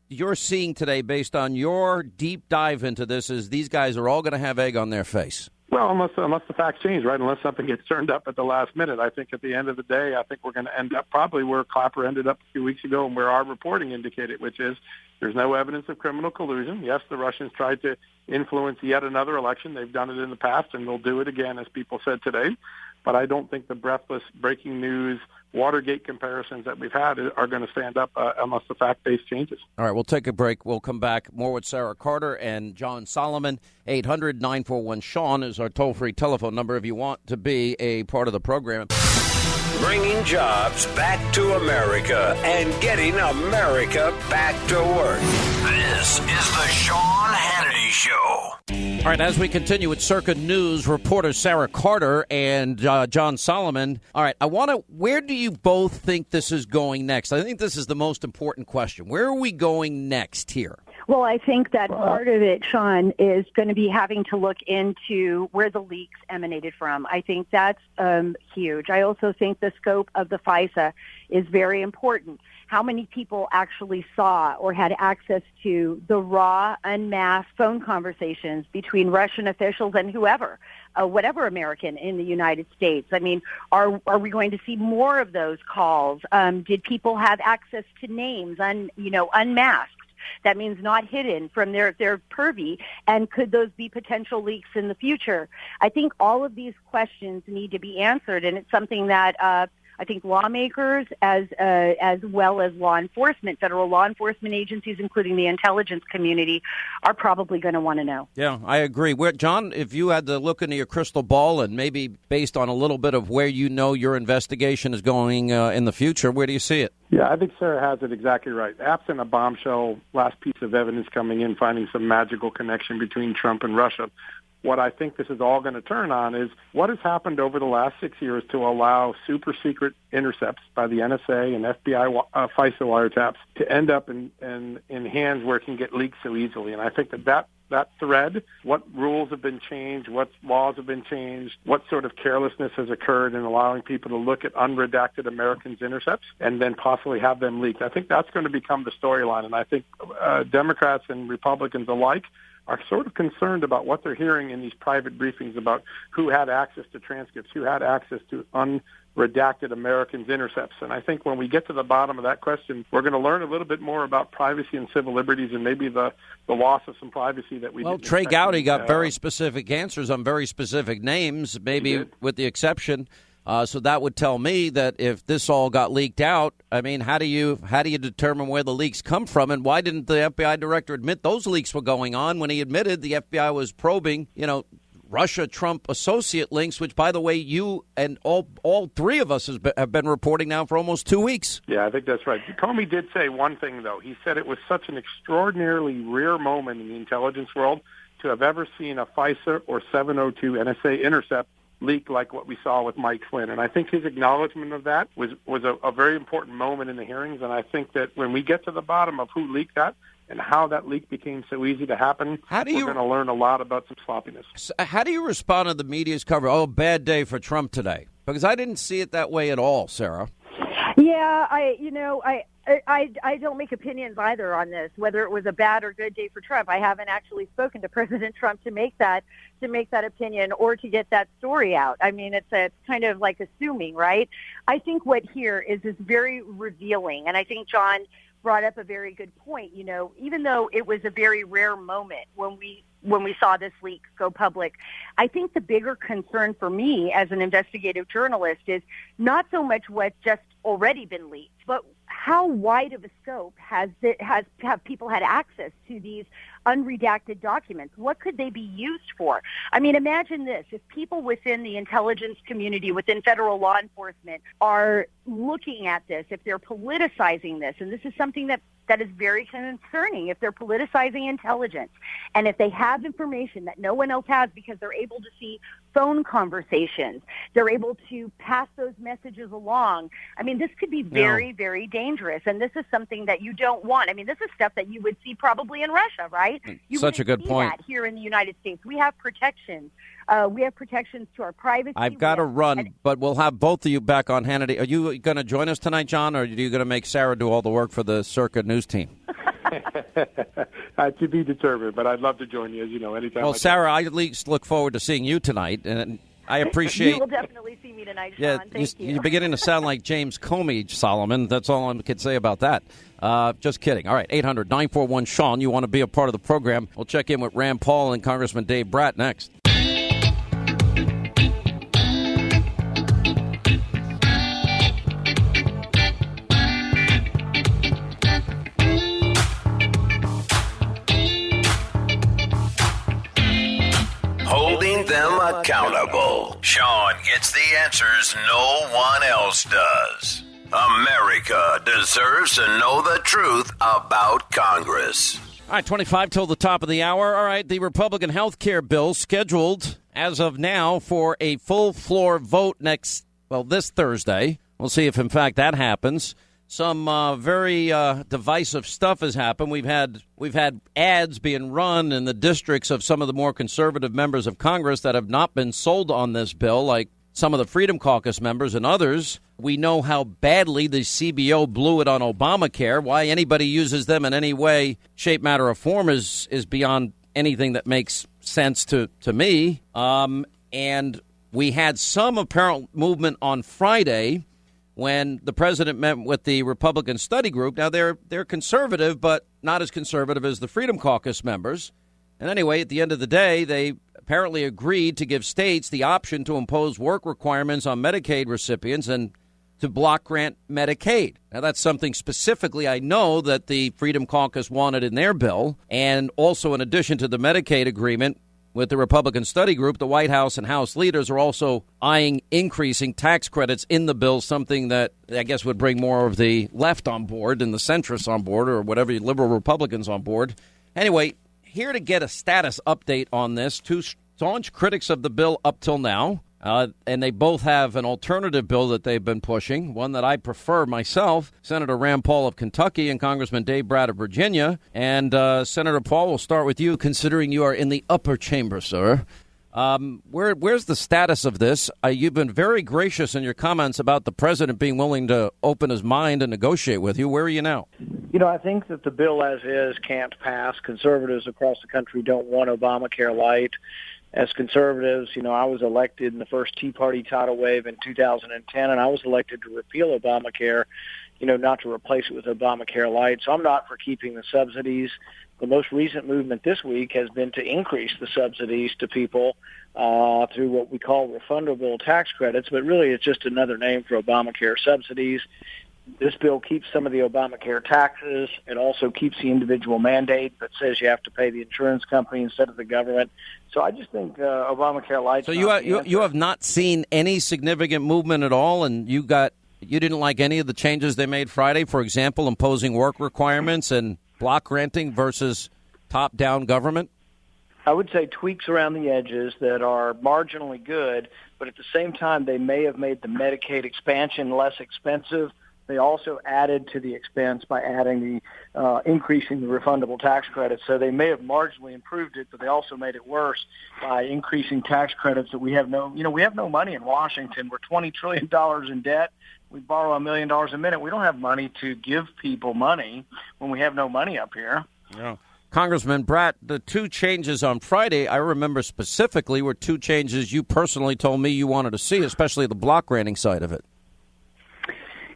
you're seeing today based on your deep dive into this is these guys are all going to have egg on their face. Well, unless the facts change, right? Unless something gets turned up at the last minute. I think at the end of the day, I think we're going to end up probably where Clapper ended up a few weeks ago and where our reporting indicated, which is there's no evidence of criminal collusion. Yes, the Russians tried to influence yet another election. They've done it in the past, and they'll do it again, as people said today. But I don't think the breathless breaking news Watergate comparisons that we've had are going to stand up unless the fact-based changes. All right, we'll take a break. We'll come back. More with Sarah Carter and John Solomon. 800-941-SEAN is our toll-free telephone number if you want to be a part of the program. Bringing jobs back to America and getting America back to work. This is the Sean Hannity Show. All right, as we continue with Circa News, reporter Sarah Carter and John Solomon. All right, where do you both think this is going next? I think this is the most important question. Where are we going next here? Well, I think that part of it, Sean, is going to be having to look into where the leaks emanated from. I think that's huge. I also think the scope of the FISA is very important. How many people actually saw or had access to the raw, unmasked phone conversations between Russian officials and whoever, whatever American in the United States? I mean, are we going to see more of those calls? Did people have access to names, unmasked? That means not hidden from their purview. And could those be potential leaks in the future? I think all of these questions need to be answered, and it's something that I think lawmakers, as well as law enforcement, federal law enforcement agencies, including the intelligence community, are probably going to want to know. Yeah, I agree. John, if you had to look into your crystal ball and maybe based on a little bit of where you know your investigation is going in the future, where do you see it? Yeah, I think Sarah has it exactly right. Absent a bombshell last piece of evidence coming in, finding some magical connection between Trump and Russia, what I think this is all going to turn on is what has happened over the last 6 years to allow super secret intercepts by the NSA and FBI FISA wiretaps to end up in hands where it can get leaked so easily. And I think that thread, what rules have been changed, what laws have been changed, what sort of carelessness has occurred in allowing people to look at unredacted Americans' intercepts and then possibly have them leaked. I think that's going to become the storyline. And I think Democrats and Republicans alike are sort of concerned about what they're hearing in these private briefings about who had access to transcripts, who had access to unredacted Americans' intercepts. And I think when we get to the bottom of that question, we're going to learn a little bit more about privacy and civil liberties and maybe the loss of some privacy that we didn't Trey expect. Gowdy got very specific answers on very specific names, maybe with the exception. So that would tell me that if this all got leaked out, I mean, how do you determine where the leaks come from? And why didn't the FBI director admit those leaks were going on when he admitted the FBI was probing, Russia-Trump associate links, which, by the way, you and all three of us have been reporting now for almost 2 weeks. Yeah, I think that's right. Comey did say one thing, though. He said it was such an extraordinarily rare moment in the intelligence world to have ever seen a FISA or 702 NSA intercept leak like what we saw with Mike Flynn. And I think his acknowledgement of that was a very important moment in the hearings. And I think that when we get to the bottom of who leaked that and how that leak became so easy to happen, we're going to learn a lot about some sloppiness. How do you respond to the media's cover? Oh, bad day for Trump today. Because I didn't see it that way at all, Sarah. Yeah, I don't make opinions either on this, whether it was a bad or good day for Trump. I haven't actually spoken to President Trump to make that opinion or to get that story out. I mean, it's kind of like assuming, right? I think what here is very revealing, and I think John brought up a very good point. Even though it was a very rare moment when we saw this leak go public, I think the bigger concern for me as an investigative journalist is not so much what's just already been leaked, but how wide of a scope have people had access to these unredacted documents? What could they be used for? I mean, imagine this. If people within the intelligence community, within federal law enforcement, are looking at this, if they're politicizing this, and this is something that is very concerning, if they're politicizing intelligence, and if they have information that no one else has because they're able to see phone conversations, they're able to pass those messages along. I mean, this could be very, very dangerous, and this is something that you don't want. I mean, this is stuff that you would see probably in Russia, right? You Such a good point. That here in the United States, we have protections. We have protections to our privacy. I've got to run, but we'll have both of you back on Hannity. Are you going to join us tonight, John, or are you going to make Sarah do all the work for the Circa news team? To be determined, but I'd love to join you, anytime. Well, Sarah, I at least look forward to seeing you tonight, and I appreciate... You will definitely see me tonight, Sean. Thank you. You're beginning to sound like James Comey, Solomon. That's all I can say about that. Just kidding. All right, 800-941-SEAN. You want to be a part of the program. We'll check in with Rand Paul and Congressman Dave Brat next. Holding them accountable. Sean gets the answers no one else does. America deserves to know the truth about Congress. All right, 25 till the top of the hour. All right, the Republican health care bill scheduled as of now for a full floor vote this Thursday. We'll see if, in fact, that happens. some very divisive stuff has happened. We've had ads being run in the districts of some of the more conservative members of Congress that have not been sold on this bill, like some of the Freedom Caucus members and others. We know how badly the CBO blew it on Obamacare. Why anybody uses them in any way, shape, matter, or form is beyond anything that makes sense to me. And we had some apparent movement on Friday when the president met with the Republican study group. Now, they're conservative, but not as conservative as the Freedom Caucus members. And anyway, at the end of the day, they apparently agreed to give states the option to impose work requirements on Medicaid recipients and to block grant Medicaid. Now, that's something specifically I know that the Freedom Caucus wanted in their bill. And also, in addition to the Medicaid agreement with the Republican study group, the White House and House leaders are also eyeing increasing tax credits in the bill, something that I guess would bring more of the left on board and the centrists on board, or whatever, liberal Republicans on board. Anyway, here to get a status update on this, two staunch critics of the bill up till now, and they both have an alternative bill that they've been pushing, one that I prefer myself, Senator Rand Paul of Kentucky and Congressman Dave Bratt of Virginia. And Senator Paul, we'll start with you, considering you are in the upper chamber, sir. Where's the status of this? You've been very gracious in your comments about the president being willing to open his mind and negotiate with you. Where are you now? You know, I think that the bill as is can't pass. Conservatives across the country don't want Obamacare light. As conservatives, you know, I was elected in the first Tea Party tidal wave in 2010, and I was elected to repeal Obamacare, you know, not to replace it with Obamacare light. So I'm not for keeping the subsidies. The most recent movement this week has been to increase the subsidies to people through what we call refundable tax credits, but really it's just another name for Obamacare subsidies. This bill keeps some of the Obamacare taxes. It also keeps the individual mandate that says you have to pay the insurance company instead of the government. So I just think Obamacare light. So you have not seen any significant movement at all, and you didn't like any of the changes they made Friday, for example, imposing work requirements and block granting versus top-down government? I would say tweaks around the edges that are marginally good, but at the same time they may have made the Medicaid expansion less expensive. They also added to the expense by adding the increasing the refundable tax credits. So they may have marginally improved it, but they also made it worse by increasing tax credits that we have no money in Washington. We're $20 trillion in debt. We borrow $1 million a minute. We don't have money to give people money when we have no money up here. Yeah. Congressman Bratt, the two changes on Friday, I remember specifically, were two changes you personally told me you wanted to see, especially the block granting side of it.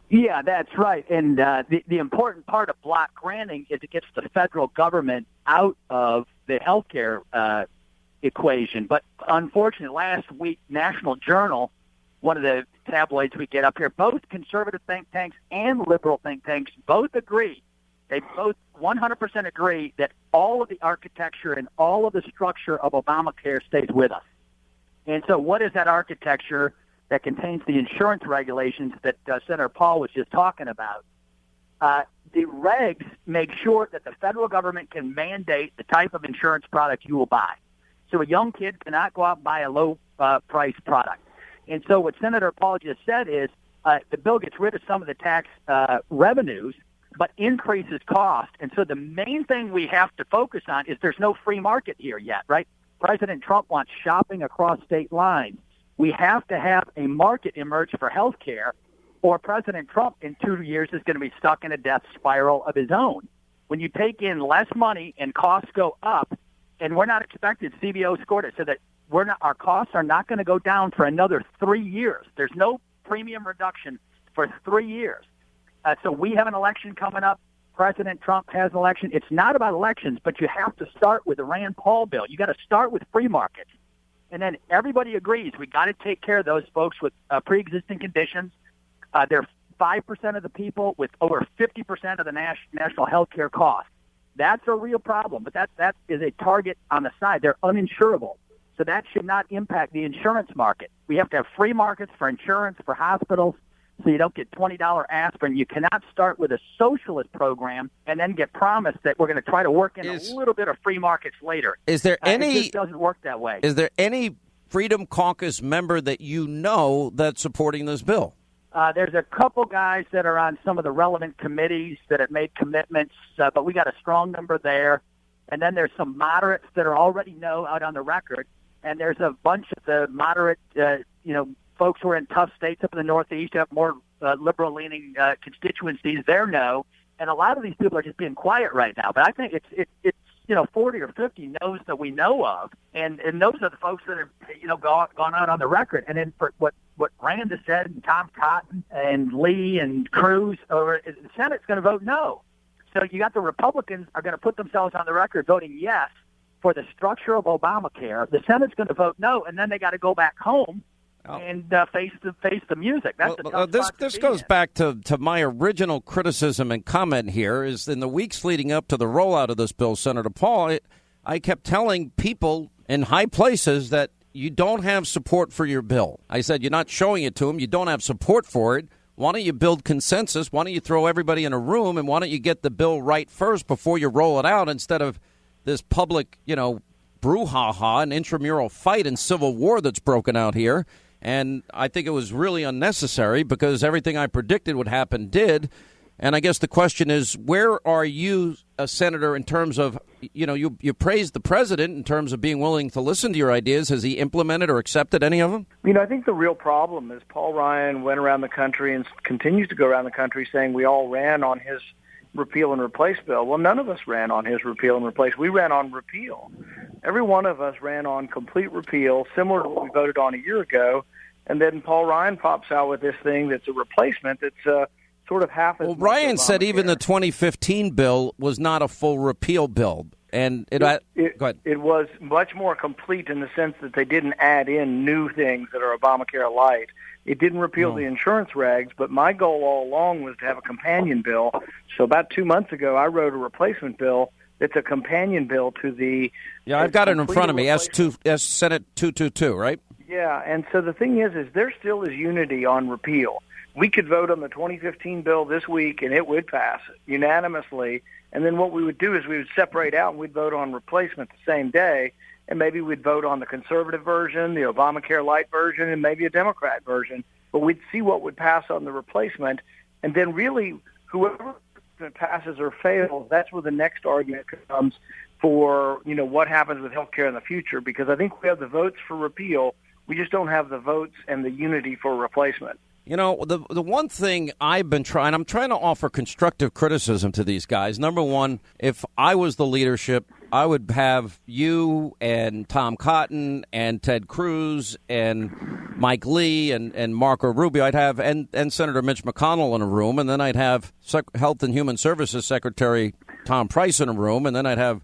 Yeah, that's right. And the important part of block granting is it gets the federal government out of the health care equation. But unfortunately, last week, National Journal, one of the tabloids we get up here, both conservative think tanks and liberal think tanks both agree. They both 100% agree that all of the architecture and all of the structure of Obamacare stays with us. And so what is that architecture that contains the insurance regulations that Senator Paul was just talking about? The regs make sure that the federal government can mandate the type of insurance product you will buy. So a young kid cannot go out and buy a low-price product. And so what Senator Paul just said is the bill gets rid of some of the tax revenues, but increases cost. And so the main thing we have to focus on is there's no free market here yet, right? President Trump wants shopping across state lines. We have to have a market emerge for health care, or President Trump in 2 years is going to be stuck in a death spiral of his own. When you take in less money and costs go up, and we're not expected, CBO scored it, so that our costs are not going to go down for another 3 years. There's no premium reduction for 3 years. So we have an election coming up. President Trump has an election. It's not about elections, but you have to start with the Rand Paul bill. You got to start with free markets. And then everybody agrees we got to take care of those folks with pre-existing conditions. They're 5% of the people with over 50% of the national health care costs. That's a real problem, but that is a target on the side. They're uninsurable. So that should not impact the insurance market. We have to have free markets for insurance, for hospitals, so you don't get $20 aspirin. You cannot start with a socialist program and then get promised that we're going to try to work in a little bit of free markets later. Is there any? It just doesn't work that way. Is there any Freedom Caucus member that you know that's supporting this bill? There's a couple guys that are on some of the relevant committees that have made commitments, but we got a strong number there. And then there's some moderates that are already out on the record. And there's a bunch of the moderate, folks who are in tough states up in the Northeast, have more liberal-leaning constituencies. They're no. And a lot of these people are just being quiet right now. But I think it's 40 or 50 no's that we know of, and those are the folks that have gone out on the record. And then for what Rand has said, and Tom Cotton and Lee and Cruz, or the Senate's going to vote no. So you got the Republicans are going to put themselves on the record voting yes for the structure of Obamacare. The Senate's going to vote no, and then they got to go back home and face the music. That's this goes back to my original criticism and comment here is in the weeks leading up to the rollout of this bill, Senator Paul, I kept telling people in high places that you don't have support for your bill. I said, you're not showing it to them. You don't have support for it. Why don't you build consensus? Why don't you throw everybody in a room, and why don't you get the bill right first before you roll it out instead of this public, brouhaha, an intramural fight and civil war that's broken out here. And I think it was really unnecessary because everything I predicted would happen did. And I guess the question is, where are you, Senator, in terms of, you praised the president in terms of being willing to listen to your ideas. Has he implemented or accepted any of them? I think the real problem is Paul Ryan went around the country and continues to go around the country saying we all ran on his repeal and replace bill. Well, none of us ran on his repeal and replace. We ran on repeal. Every one of us ran on complete repeal, similar to what we voted on a year ago. And then Paul Ryan pops out with this thing that's a replacement that's sort of half as much. Well, Ryan said even the 2015 bill was not a full repeal bill. And go ahead. It was much more complete in the sense that they didn't add in new things that are Obamacare light. It didn't repeal the insurance regs, but my goal all along was to have a companion bill. So about 2 months ago, I wrote a replacement bill that's a companion bill to the... Yeah, I've got it in front of me, Senate 222, right? Yeah, and so the thing is there still is unity on repeal. We could vote on the 2015 bill this week, and it would pass unanimously. And then what we would do is we would separate out, and we'd vote on replacement the same day. And maybe we'd vote on the conservative version, the Obamacare light version, and maybe a Democrat version. But we'd see what would pass on the replacement. And then really, whoever passes or fails, that's where the next argument comes for, what happens with health care in the future. Because I think we have the votes for repeal. We just don't have the votes and the unity for replacement. The one thing I'm trying to offer constructive criticism to these guys. Number one, if I was the leadership, I would have you and Tom Cotton and Ted Cruz and Mike Lee and Marco Rubio. I'd have and Senator Mitch McConnell in a room, and then I'd have Health and Human Services Secretary Tom Price in a room, and then I'd have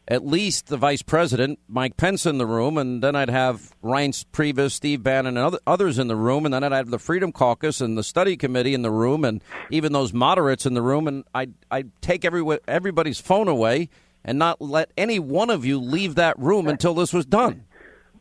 at least the Vice President, Mike Pence, in the room, and then I'd have Reince Priebus, Steve Bannon, and others in the room, and then I'd have the Freedom Caucus and the Study Committee in the room, and even those moderates in the room, and I'd take everybody's phone away and not let any one of you leave that room until this was done.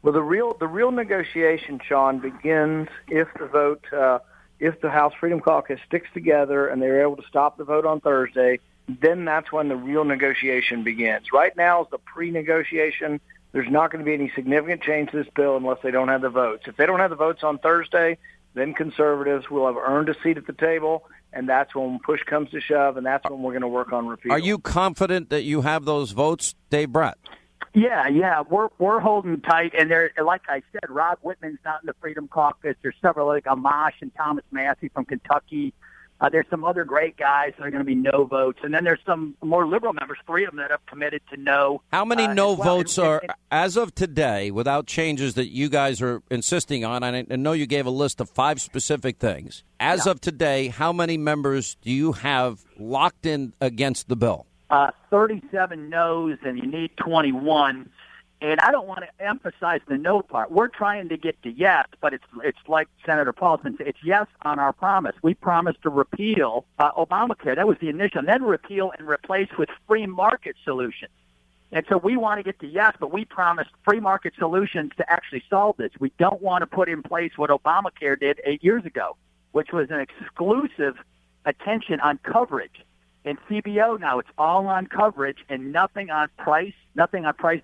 Well, the real negotiation, Sean, begins if the House Freedom Caucus sticks together and they're able to stop the vote on Thursday. Then that's when the real negotiation begins. Right now is the pre-negotiation. There's not going to be any significant change to this bill unless they don't have the votes. If they don't have the votes on Thursday, then conservatives will have earned a seat at the table, and that's when push comes to shove, and that's when we're going to work on repeal. Are you confident that you have those votes, Dave Bratt? Yeah, we're holding tight, and there, like I said, Rob Whitman's not in the Freedom Caucus. There's several like Amash and Thomas Massey from Kentucky. There's some other great guys that are going to be no votes. And then there's some more liberal members, 3 of them that have committed to no. How many no votes are, as of today, without changes that you guys are insisting on? I know you gave a list of 5 specific things. As of today, how many members do you have locked in against the bill? 37 no's, and you need 21. And I don't want to emphasize the no part. We're trying to get to yes, but it's like Senator Paulson said, it's yes on our promise. We promised to repeal Obamacare. That was the initial. And then repeal and replace with free market solutions. And so we want to get to yes, but we promised free market solutions to actually solve this. We don't want to put in place what Obamacare did 8 years ago, which was an exclusive attention on coverage. In CBO now, it's all on coverage and nothing on price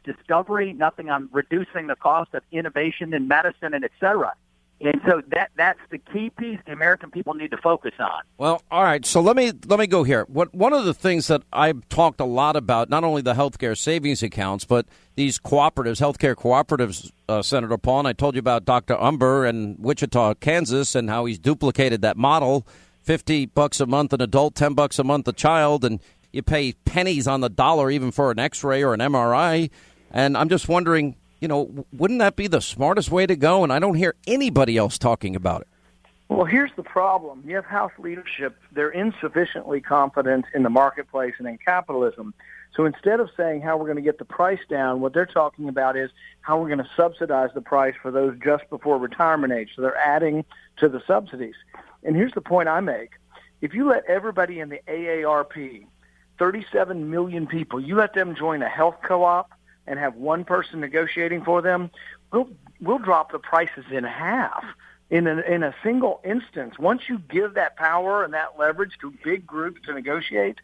discovery, nothing on reducing the cost of innovation in medicine, and et cetera. And so that's the key piece the American people need to focus on. Well, all right. So let me go here. One of the things that I've talked a lot about, not only the healthcare savings accounts, but these cooperatives, healthcare cooperatives, Senator Paul, and I told you about Dr. Umber in Wichita, Kansas, and how he's duplicated that model, $50 a month an adult, $10 a month a child, and you pay pennies on the dollar even for an X-ray or an MRI. And I'm just wondering, wouldn't that be the smartest way to go? And I don't hear anybody else talking about it. Well, here's the problem. You have House leadership. They're insufficiently confident in the marketplace and in capitalism. So instead of saying how we're going to get the price down, what they're talking about is how we're going to subsidize the price for those just before retirement age. So they're adding to the subsidies. And here's the point I make. If you let everybody in the AARP, 37 million people, you let them join a health co-op and have one person negotiating for them, we'll drop the prices in half in a single instance. Once you give that power and that leverage to big groups to negotiate,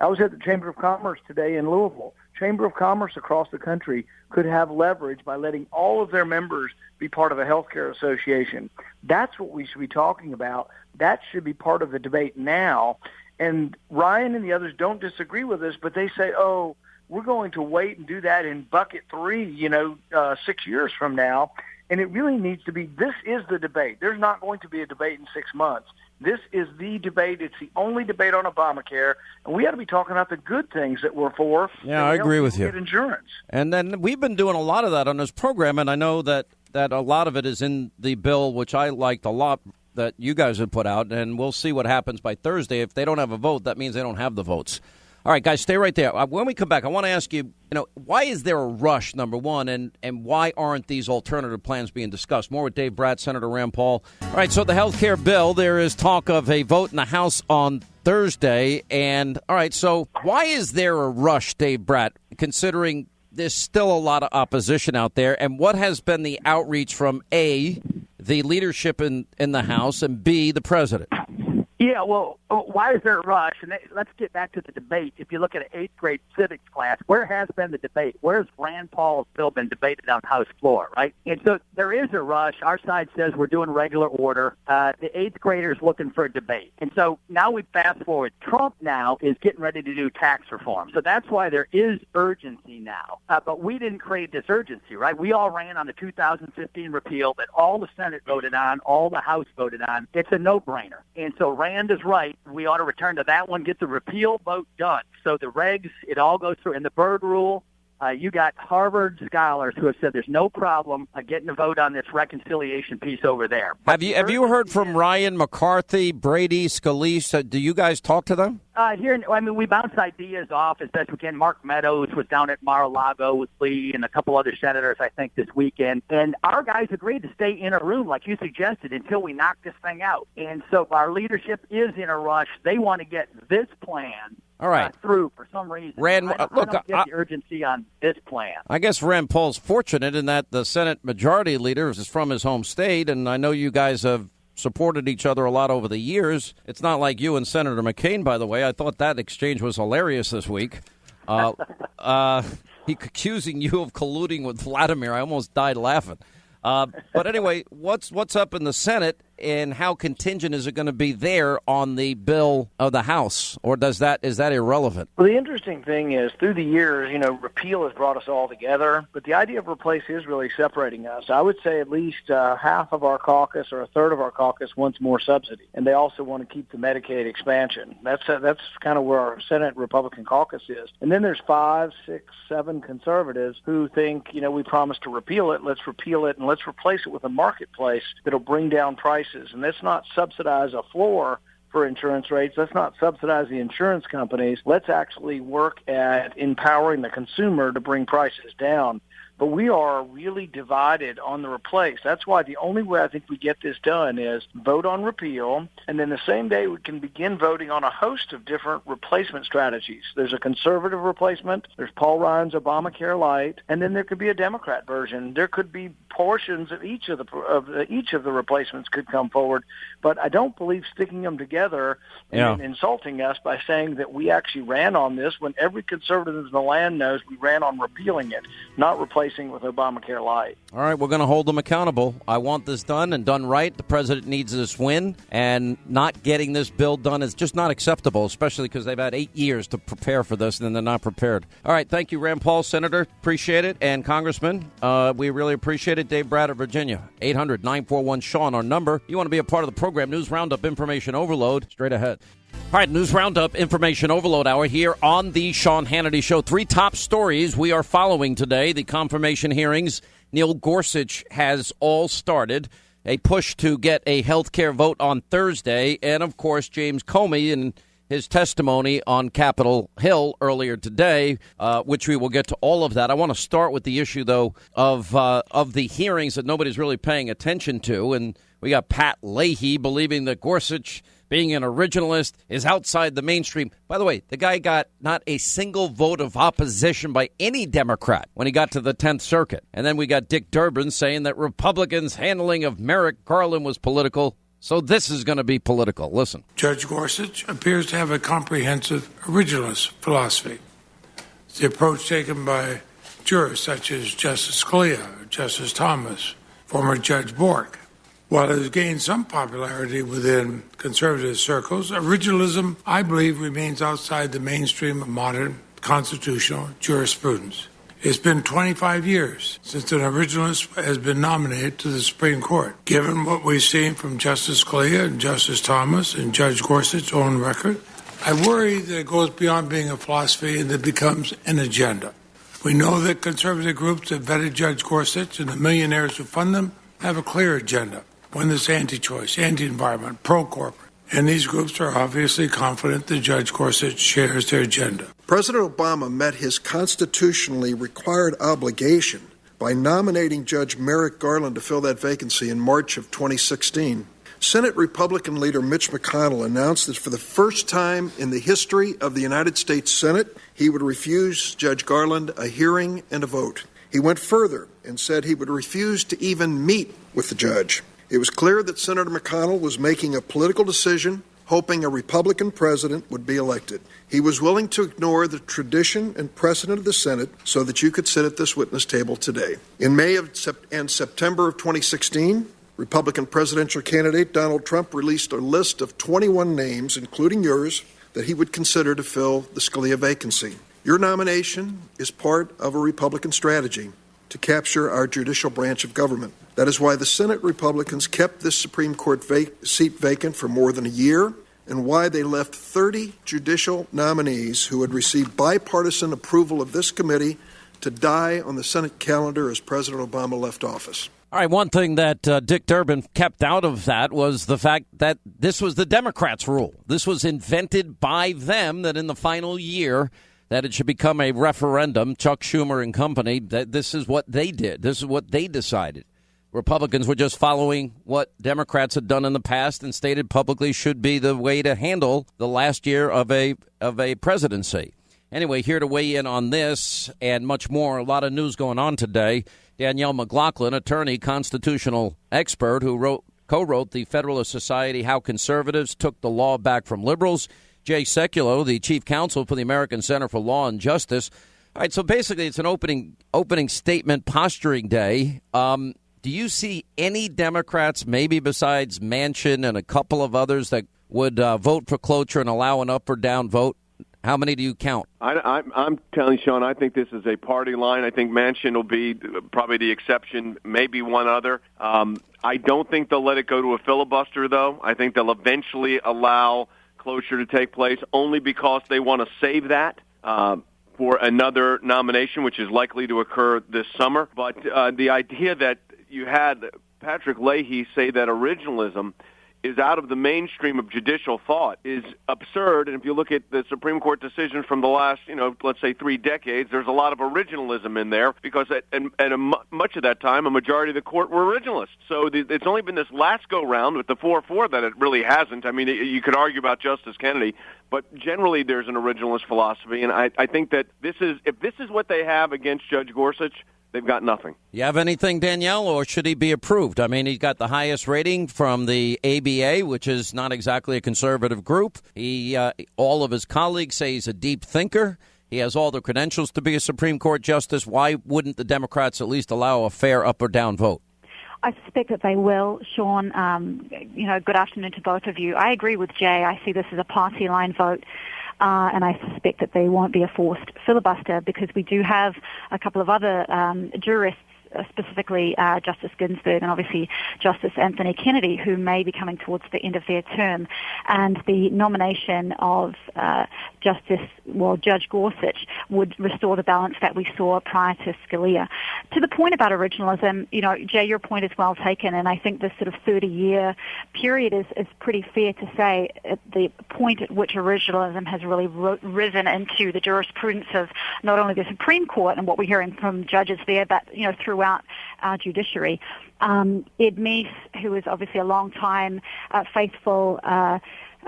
I was at the Chamber of Commerce today in Louisville. Chamber of Commerce across the country could have leverage by letting all of their members be part of a healthcare association. That's what we should be talking about. That should be part of the debate now. And Ryan and the others don't disagree with us, but they say, we're going to wait and do that in bucket 3, 6 years from now. And it really needs to be, this is the debate. There's not going to be a debate in 6 months. This is the debate. It's the only debate on Obamacare. And we ought to be talking about the good things that we're for. Yeah, I agree with you. Get insurance. And then we've been doing a lot of that on this program, and I know that a lot of it is in the bill, which I liked a lot, that you guys have put out, and we'll see what happens by Thursday. If they don't have a vote, that means they don't have the votes. All right, guys, stay right there. When we come back, I want to ask you, why is there a rush, number one, and why aren't these alternative plans being discussed? More with Dave Bratt, Senator Rand Paul. All right, so the health care bill, there is talk of a vote in the House on Thursday. And, all right, so why is there a rush, Dave Bratt, considering there's still a lot of opposition out there? And what has been the outreach from, A, the leadership in the House, and B, the president? Yeah, well, why is there a rush? And let's get back to the debate. If you look at an 8th grade civics class, where has been the debate? Where's Rand Paul's bill been debated on House floor, right? And so there is a rush. Our side says we're doing regular order. The 8th graders looking for a debate. And so now we fast forward. Trump now is getting ready to do tax reform. So that's why there is urgency now. But we didn't create this urgency, right? We all ran on the 2015 repeal that all the Senate voted on, all the House voted on. It's a no-brainer. And so Rand is right. We ought to return to that one, get the repeal vote done. So the regs, it all goes through. And the Byrd rule, you got Harvard scholars who have said there's no problem getting a vote on this reconciliation piece over there. Have you heard from Ryan, McCarthy, Brady, Scalise? Do you guys talk to them? We bounce ideas off as best we can. Mark Meadows was down at Mar-a-Lago with Lee and a couple other senators, I think, this weekend. And our guys agreed to stay in a room, like you suggested, until we knock this thing out. And so our leadership is in a rush. They want to get this plan through for some reason. Rand, I don't get the urgency on this plan. I guess Rand Paul's fortunate in that the Senate Majority Leader is from his home state, and I know you guys have supported each other a lot over the years. It's not like you and Senator McCain, by the way. I thought that exchange was hilarious this week. He accusing you of colluding with Vladimir. I almost died laughing. But anyway, what's up in the Senate, and how contingent is it going to be there on the bill of the House, or is that irrelevant? Well, the interesting thing is, through the years, repeal has brought us all together, but the idea of replace is really separating us. I would say at least half of our caucus or a third of our caucus wants more subsidy, and they also want to keep the Medicaid expansion. That's kind of where our Senate Republican caucus is. And then there's 5, 6, 7 conservatives who think, we promised to repeal it. Let's repeal it, and let's replace it with a marketplace that'll bring down prices. And let's not subsidize a floor for insurance rates. Let's not subsidize the insurance companies. Let's actually work at empowering the consumer to bring prices down. But we are really divided on the replace. That's why the only way I think we get this done is vote on repeal, and then the same day we can begin voting on a host of different replacement strategies. There's a conservative replacement. There's Paul Ryan's Obamacare Light, and then there could be a Democrat version. There could be portions of each of the replacements could come forward. But I don't believe sticking them together and insulting us by saying that we actually ran on this when every conservative in the land knows we ran on repealing it, not replacing it with Obamacare Light. All right, we're going to hold them accountable. I want this done and done right. The president needs this win, and not getting this bill done is just not acceptable, especially because they've had 8 years to prepare for this, and then they're not prepared. All right, thank you, Rand Paul, Senator. Appreciate it. And Congressman, we really appreciate it. Dave Bradford, Virginia, 800-941-SEAN, our number. You want to be a part of the program. News Roundup, Information Overload, straight ahead. All right, News Roundup, Information Overload Hour here on the Sean Hannity Show. 3 top stories we are following today. The confirmation hearings. Neil Gorsuch has all started. A push to get a health care vote on Thursday. And, of course, James Comey and his testimony on Capitol Hill earlier today, which we will get to all of that. I want to start with the issue, though, of the hearings that nobody's really paying attention to. And we got Pat Leahy believing that Gorsuch, being an originalist, is outside the mainstream. By the way, the guy got not a single vote of opposition by any Democrat when he got to the 10th Circuit. And then we got Dick Durbin saying that Republicans' handling of Merrick Garland was political. So this is going to be political. Listen. Judge Gorsuch appears to have a comprehensive originalist philosophy. It's the approach taken by jurists such as Justice Scalia, Justice Thomas, former Judge Bork. While it has gained some popularity within conservative circles, originalism, I believe, remains outside the mainstream of modern constitutional jurisprudence. It's been 25 years since an originalist has been nominated to the Supreme Court. Given what we've seen from Justice Scalia and Justice Thomas and Judge Gorsuch's own record, I worry that it goes beyond being a philosophy and it becomes an agenda. We know that conservative groups that vetted Judge Gorsuch and the millionaires who fund them have a clear agenda. One that's anti-choice, anti-environment, pro-corporate. And these groups are obviously confident that Judge Gorsuch shares their agenda. President Obama met his constitutionally required obligation by nominating Judge Merrick Garland to fill that vacancy in March of 2016. Senate Republican leader Mitch McConnell announced that for the first time in the history of the United States Senate, he would refuse Judge Garland a hearing and a vote. He went further and said he would refuse to even meet with the judge. It was clear that Senator McConnell was making a political decision, hoping a Republican president would be elected. He was willing to ignore the tradition and precedent of the Senate so that you could sit at this witness table today. In May and September of 2016, Republican presidential candidate Donald Trump released a list of 21 names, including yours, that he would consider to fill the Scalia vacancy. Your nomination is part of a Republican strategy to capture our judicial branch of government. That is why the Senate Republicans kept this Supreme Court seat vacant for more than a year, and why they left 30 judicial nominees who had received bipartisan approval of this committee to die on the Senate calendar as President Obama left office. All right, one thing that Dick Durbin kept out of that was the fact that this was the Democrats' rule. This was invented by them, that in the final year that it should become a referendum. Chuck Schumer and company, that this is what they did. This is what they decided. Republicans were just following what Democrats had done in the past and stated publicly should be the way to handle the last year of a presidency. Anyway, here to weigh in on this and much more, a lot of news going on today. Danielle McLaughlin, attorney, constitutional expert who co-wrote the Federalist Society, How Conservatives Took the Law Back from Liberals. Jay Sekulow, the chief counsel for the American Center for Law and Justice. All right, so basically it's an opening statement posturing day. Do you see any Democrats, maybe besides Manchin and a couple of others, that would vote for cloture and allow an up or down vote? How many do you count? I'm telling you, Sean, I think this is a party line. I think Manchin will be probably the exception, maybe one other. I don't think they'll let it go to a filibuster, though. I think they'll eventually allow cloture to take place only because they want to save that for another nomination, which is likely to occur this summer. But the idea that you had Patrick Leahy say that originalism is out of the mainstream of judicial thought is absurd. And if you look at the Supreme Court decisions from the last, let's say 3 decades, there's a lot of originalism in there because at much of that time, a majority of the court were originalists. So it's only been this last go-round with the 4-4 that it really hasn't. I mean, you could argue about Justice Kennedy, but generally there's an originalist philosophy. And I think that if this is what they have against Judge Gorsuch, they've got nothing. You have anything, Danielle, or should he be approved? I mean, he's got the highest rating from the ABA, which is not exactly a conservative group. All of his colleagues say he's a deep thinker. He has all the credentials to be a Supreme Court justice. Why wouldn't the Democrats at least allow a fair up or down vote? I suspect that they will, Sean. Good afternoon to both of you. I agree with Jay. I see this as a party line vote. And I suspect that there won't be a forced filibuster because we do have a couple of other jurists, specifically Justice Ginsburg and obviously Justice Anthony Kennedy, who may be coming towards the end of their term. And the nomination of Judge Gorsuch would restore the balance that we saw prior to Scalia. To the point about originalism, Jay, your point is well taken, and I think this sort of 30-year period is pretty fair to say at the point at which originalism has really risen into the jurisprudence of not only the Supreme Court and what we're hearing from judges there, but, throughout our judiciary. Ed Meese, who is obviously a long-time faithful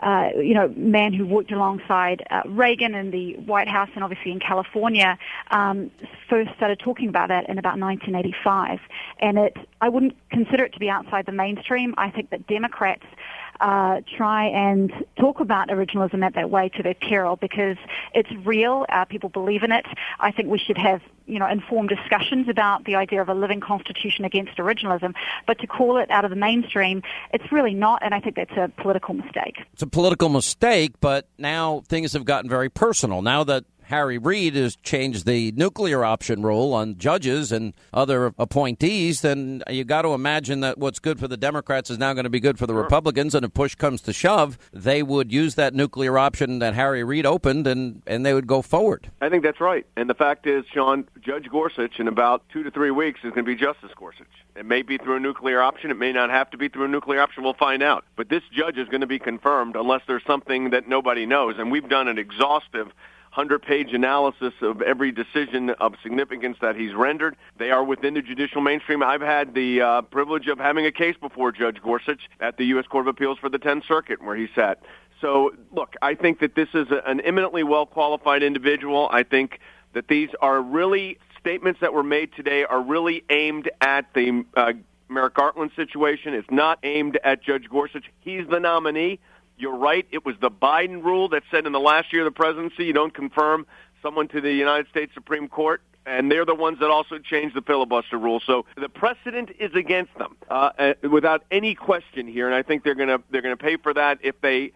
man who worked alongside Reagan in the White House and obviously in California, first started talking about that in about 1985. And I wouldn't consider it to be outside the mainstream. I think that Democrats try and talk about originalism that way to their peril because it's real. People believe in it. I think we should have, informed discussions about the idea of a living constitution against originalism. But to call it out of the mainstream, it's really not, and I think that's a political mistake. It's a political mistake, but now things have gotten very personal. Now that Harry Reid has changed the nuclear option rule on judges and other appointees, then you got to imagine that what's good for the Democrats is now going to be good for the Republicans. And if push comes to shove, they would use that nuclear option that Harry Reid opened and they would go forward. I think that's right. And the fact is, Sean, Judge Gorsuch in about 2 to 3 weeks is going to be Justice Gorsuch. It may be through a nuclear option. It may not have to be through a nuclear option. We'll find out. But this judge is going to be confirmed unless there's something that nobody knows. And we've done an exhaustive 100-page analysis of every decision of significance that he's rendered. They are within the judicial mainstream. I've had the privilege of having a case before Judge Gorsuch at the U.S. Court of Appeals for the 10th Circuit where he sat. So, look, I think that this is an eminently well-qualified individual. I think that these are really statements that were made today are really aimed at the Merrick Garland situation. It's not aimed at Judge Gorsuch. He's the nominee. You're right. It was the Biden rule that said in the last year of the presidency you don't confirm someone to the United States Supreme Court, and they're the ones that also changed the filibuster rule. So the precedent is against them without any question here, and I think they're going to pay for that. If they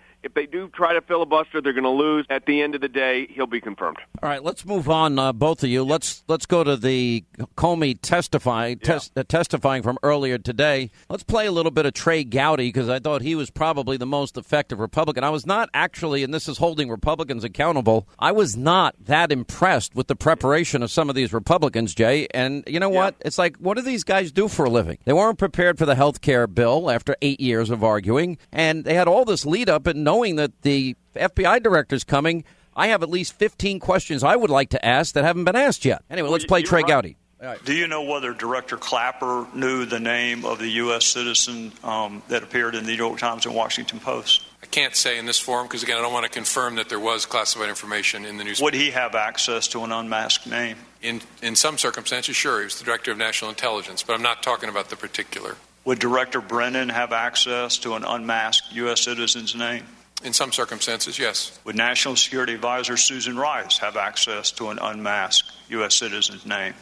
do try to filibuster, they're going to lose. At the end of the day, he'll be confirmed. All right, let's move on, both of you. Let's go to the Comey testifying from earlier today. Let's play a little bit of Trey Gowdy because I thought he was probably the most effective Republican. I was not actually, and this is holding Republicans accountable, I was not that impressed with the preparation of some of these Republicans, Jay. And you know what? It's like, what do these guys do for a living? They weren't prepared for the health care bill after 8 years of arguing, and they had all this lead up and knowing that the FBI director's coming. I have at least 15 questions I would like to ask that haven't been asked yet. Anyway, let's play Trey Gowdy. Do you know whether Director Clapper knew the name of the U.S. citizen that appeared in the New York Times and Washington Post? I can't say in this forum because, again, I don't want to confirm that there was classified information in the newspaper. Would he have access to an unmasked name? In some circumstances, sure. He was the Director of National Intelligence, but I'm not talking about the particular. Would Director Brennan have access to an unmasked U.S. citizen's name? In some circumstances, yes. Would National Security Advisor Susan Rice have access to an unmasked U.S. citizen's name?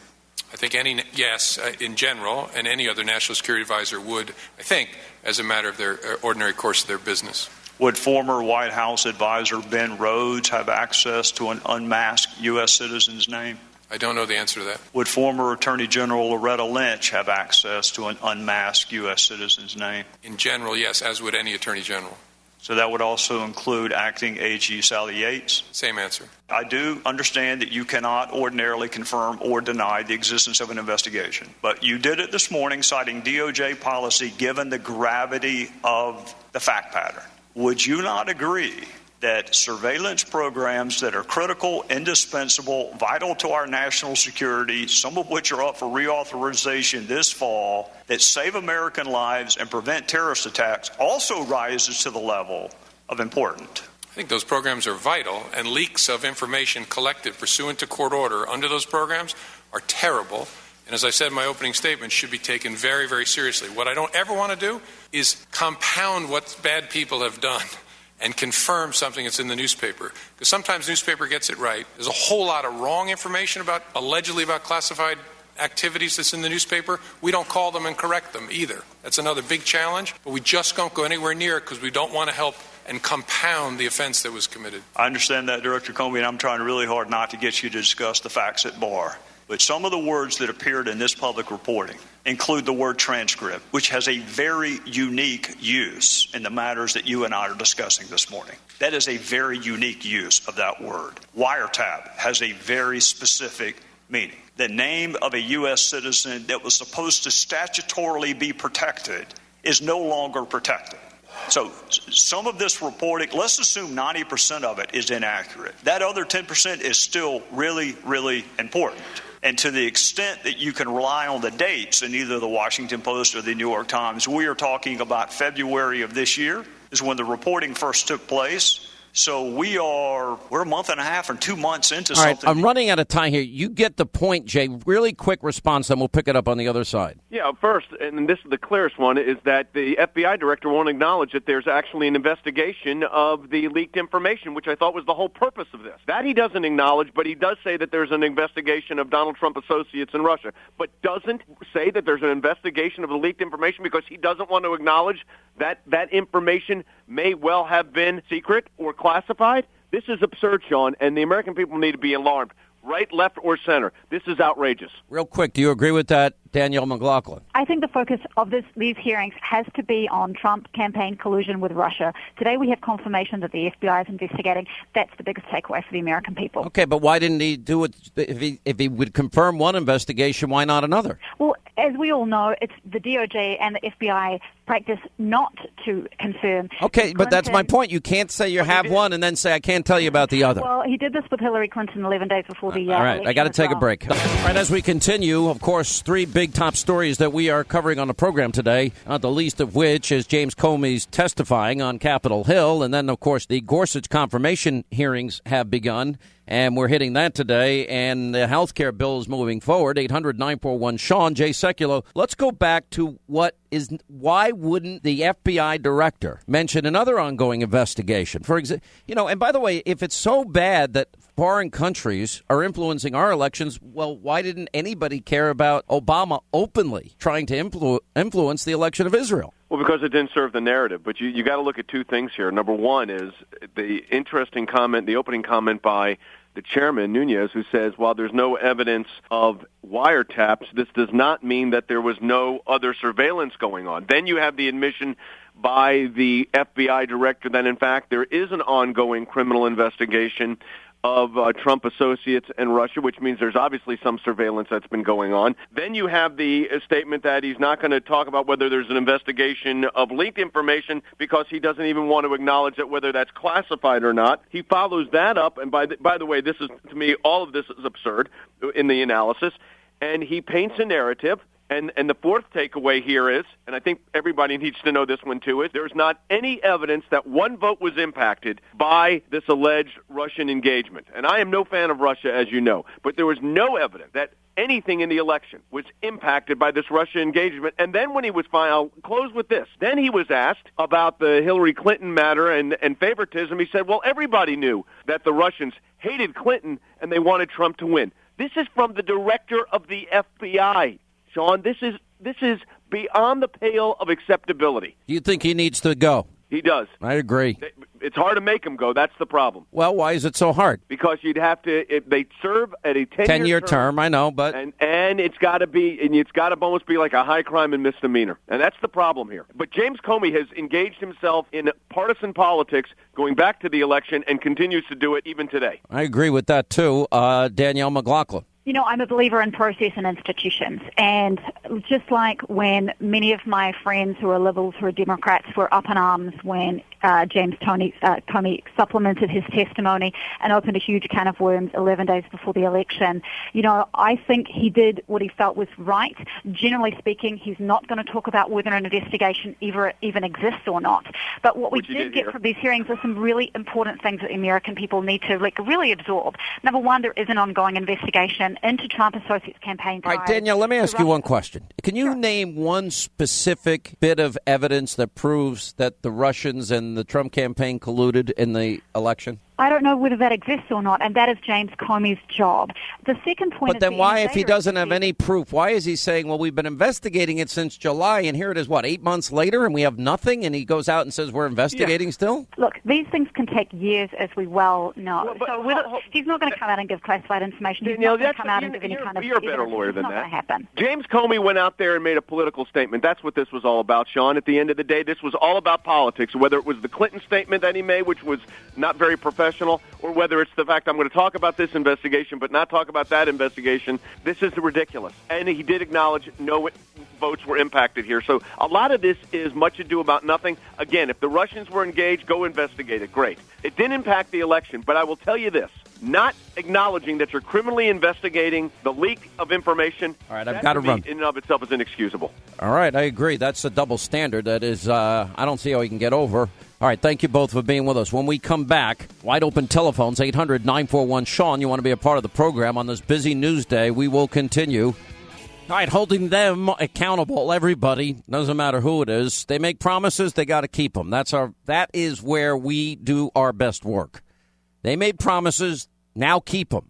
I think in general, and any other National Security Advisor would, I think, as a matter of their ordinary course of their business. Would former White House advisor Ben Rhodes have access to an unmasked U.S. citizen's name? I don't know the answer to that. Would former Attorney General Loretta Lynch have access to an unmasked U.S. citizen's name? In general, yes, as would any Attorney General. So that would also include acting AG Sally Yates? Same answer. I do understand that you cannot ordinarily confirm or deny the existence of an investigation, but you did it this morning citing DOJ policy given the gravity of the fact pattern. Would you not agree that surveillance programs that are critical, indispensable, vital to our national security, some of which are up for reauthorization this fall, that save American lives and prevent terrorist attacks, also rises to the level of important? I think those programs are vital, and leaks of information collected pursuant to court order under those programs are terrible and as I said in my opening statement, should be taken very, very seriously. What I don't ever want to do is compound what bad people have done and confirm something that's in the newspaper. Because sometimes newspaper gets it right. There's a whole lot of wrong information allegedly about classified activities that's in the newspaper. We don't call them and correct them either. That's another big challenge, but we just don't go anywhere near it because we don't want to help and compound the offense that was committed. I understand that, Director Comey, and I'm trying really hard not to get you to discuss the facts at bar. But some of the words that appeared in this public reporting include the word transcript, which has a very unique use in the matters that you and I are discussing this morning. That is a very unique use of that word. Wiretap has a very specific meaning. The name of a U.S. citizen that was supposed to statutorily be protected is no longer protected. So some of this reporting, let's assume 90% of it is inaccurate. That other 10% is still really, really important. And to the extent that you can rely on the dates in either the Washington Post or the New York Times, we are talking about February of this year is when the reporting first took place. So we're a month and a half or 2 months into something. All right, I'm running out of time here. You get the point, Jay. Really quick response, then we'll pick it up on the other side. Yeah, first, and this is the clearest one, is that the FBI director won't acknowledge that there's actually an investigation of the leaked information, which I thought was the whole purpose of this. That he doesn't acknowledge, but he does say that there's an investigation of Donald Trump associates in Russia, but doesn't say that there's an investigation of the leaked information because he doesn't want to acknowledge that that information may well have been secret or classified. This is absurd, Sean, and the American people need to be alarmed. Right, left, or center. This is outrageous. Real quick, do you agree with that, Danielle McLaughlin? I think the focus of these hearings has to be on Trump campaign collusion with Russia. Today we have confirmation that the FBI is investigating. That's the biggest takeaway for the American people. Okay, but why didn't he do it? If he would confirm one investigation, why not another? Well, as we all know, it's the DOJ and the FBI practice not to confirm. Okay, but that's my point. You can't say you have one and then say, I can't tell you about the other. Well, he did this with Hillary Clinton 11 days before the All right, I got to take a break. All right, as we continue, of course, three big top stories that we are covering on the program today, not the least of which is James Comey's testifying on Capitol Hill. And then, of course, the Gorsuch confirmation hearings have begun. And we're hitting that today, and the health care bill is moving forward. 800-941-SEAN, Jay Sekulow. Let's go back to why wouldn't the FBI director mention another ongoing investigation? For example, and by the way, if it's so bad that foreign countries are influencing our elections, well, why didn't anybody care about Obama openly trying to influence the election of Israel? Well, because it didn't serve the narrative. But you got to look at two things here. Number one is the interesting comment, the opening comment by the chairman, Nunes, who says, while there's no evidence of wiretaps, this does not mean that there was no other surveillance going on. Then you have the admission by the FBI director that, in fact, there is an ongoing criminal investigation of Trump associates in Russia, which means there's obviously some surveillance that's been going on. Then you have the statement that he's not going to talk about whether there's an investigation of leaked information because he doesn't even want to acknowledge that whether that's classified or not. He follows that up, and by the way, this is, to me, all of this is absurd in the analysis, and he paints a narrative. And the fourth takeaway here is, and I think everybody needs to know this one too, is there's not any evidence that one vote was impacted by this alleged Russian engagement. And I am no fan of Russia, as you know, but there was no evidence that anything in the election was impacted by this Russia engagement. And then when he was I'll close with this. Then he was asked about the Hillary Clinton matter and favoritism. He said, well, everybody knew that the Russians hated Clinton and they wanted Trump to win. This is from the director of the FBI. Sean, this is beyond the pale of acceptability. Do you think he needs to go? He does. I agree. It's hard to make him go. That's the problem. Well, why is it so hard? Because you'd have to. They serve at a 10-year term. I know, but and it's got to be, and it's got to almost be like a high crime and misdemeanor, and that's the problem here. But James Comey has engaged himself in partisan politics going back to the election and continues to do it even today. I agree with that too, Danielle McLaughlin. I'm a believer in process and institutions. And just like when many of my friends who are liberals, who are Democrats, were up in arms when James Comey supplemented his testimony and opened a huge can of worms 11 days before the election, I think he did what he felt was right. Generally speaking, he's not going to talk about whether an investigation even exists or not. But what we did get from these hearings are some really important things that the American people need to really absorb. Number one, there is an ongoing investigation into Trump Associates campaign. All right, Danielle, let me ask you one question. Can you name one specific bit of evidence that proves that the Russians and the Trump campaign colluded in the election? I don't know whether that exists or not, and that is James Comey's job. The second point But then why, if he doesn't have any proof, why is he saying, well, we've been investigating it since July, and here it is, 8 months later, and we have nothing, and he goes out and says we're investigating still? Look, these things can take years, as we well know. He's not going to come out and give classified information. He's not going to come out and give any kind of You're a better lawyer than that. It's not going to happen. James Comey went out there and made a political statement. That's what this was all about, Sean. At the end of the day, this was all about politics, whether it was the Clinton statement that he made, which was not very professional, or whether it's the fact I'm going to talk about this investigation but not talk about that investigation. This is ridiculous. And he did acknowledge no votes were impacted here. So a lot of this is much ado about nothing. Again, if the Russians were engaged, go investigate it. Great. It didn't impact the election, but I will tell you this. Not acknowledging that you're criminally investigating the leak of information, all right, I've got to run. In and of itself is inexcusable. All right, I agree. That's a double standard. That is, I don't see how he can get over. All right, thank you both for being with us. When we come back, wide open telephones, 800-941-SEAN. You want to be a part of the program on this busy news day. We will continue. All right, holding them accountable, everybody, doesn't matter who it is. They make promises, they got to keep them. That is where we do our best work. They made promises, now keep them.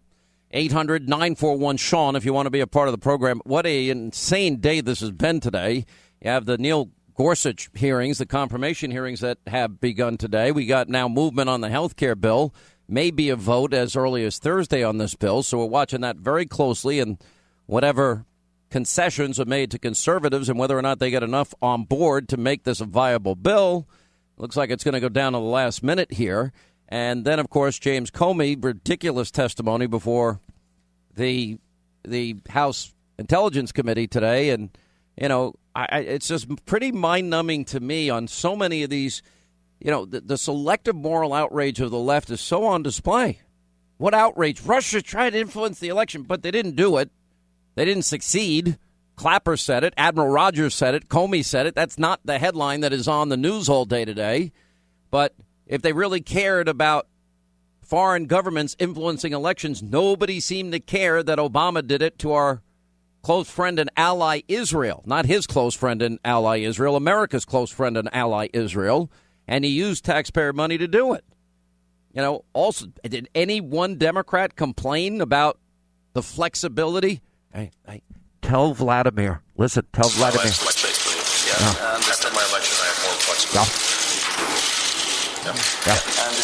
800-941-SEAN if you want to be a part of the program. What an insane day this has been today. You have the Neil Gorsuch hearings, the confirmation hearings that have begun today. We got now movement on the health care bill. Maybe a vote as early as Thursday on this bill. So we're watching that very closely, and whatever concessions are made to conservatives and whether or not they get enough on board to make this a viable bill, looks like it's going to go down to the last minute here. And then, of course, James Comey, ridiculous testimony before the House Intelligence Committee today. And, you know, it's just pretty mind-numbing to me on so many of these. You know, the selective moral outrage of the left is so on display. What outrage? Russia tried to influence the election, but they didn't do it. They didn't succeed. Clapper said it. Admiral Rogers said it. Comey said it. That's not the headline that is on the news all day today. But if they really cared about foreign governments influencing elections, nobody seemed to care that Obama did it to our close friend and ally Israel. Not his close friend and ally Israel, America's close friend and ally Israel. And he used taxpayer money to do it. You know, also, did any one Democrat complain about the flexibility? Hey, tell Vladimir. Listen, tell Vladimir. My space, please. Yeah. After my election, I have more flexibility. Yeah. And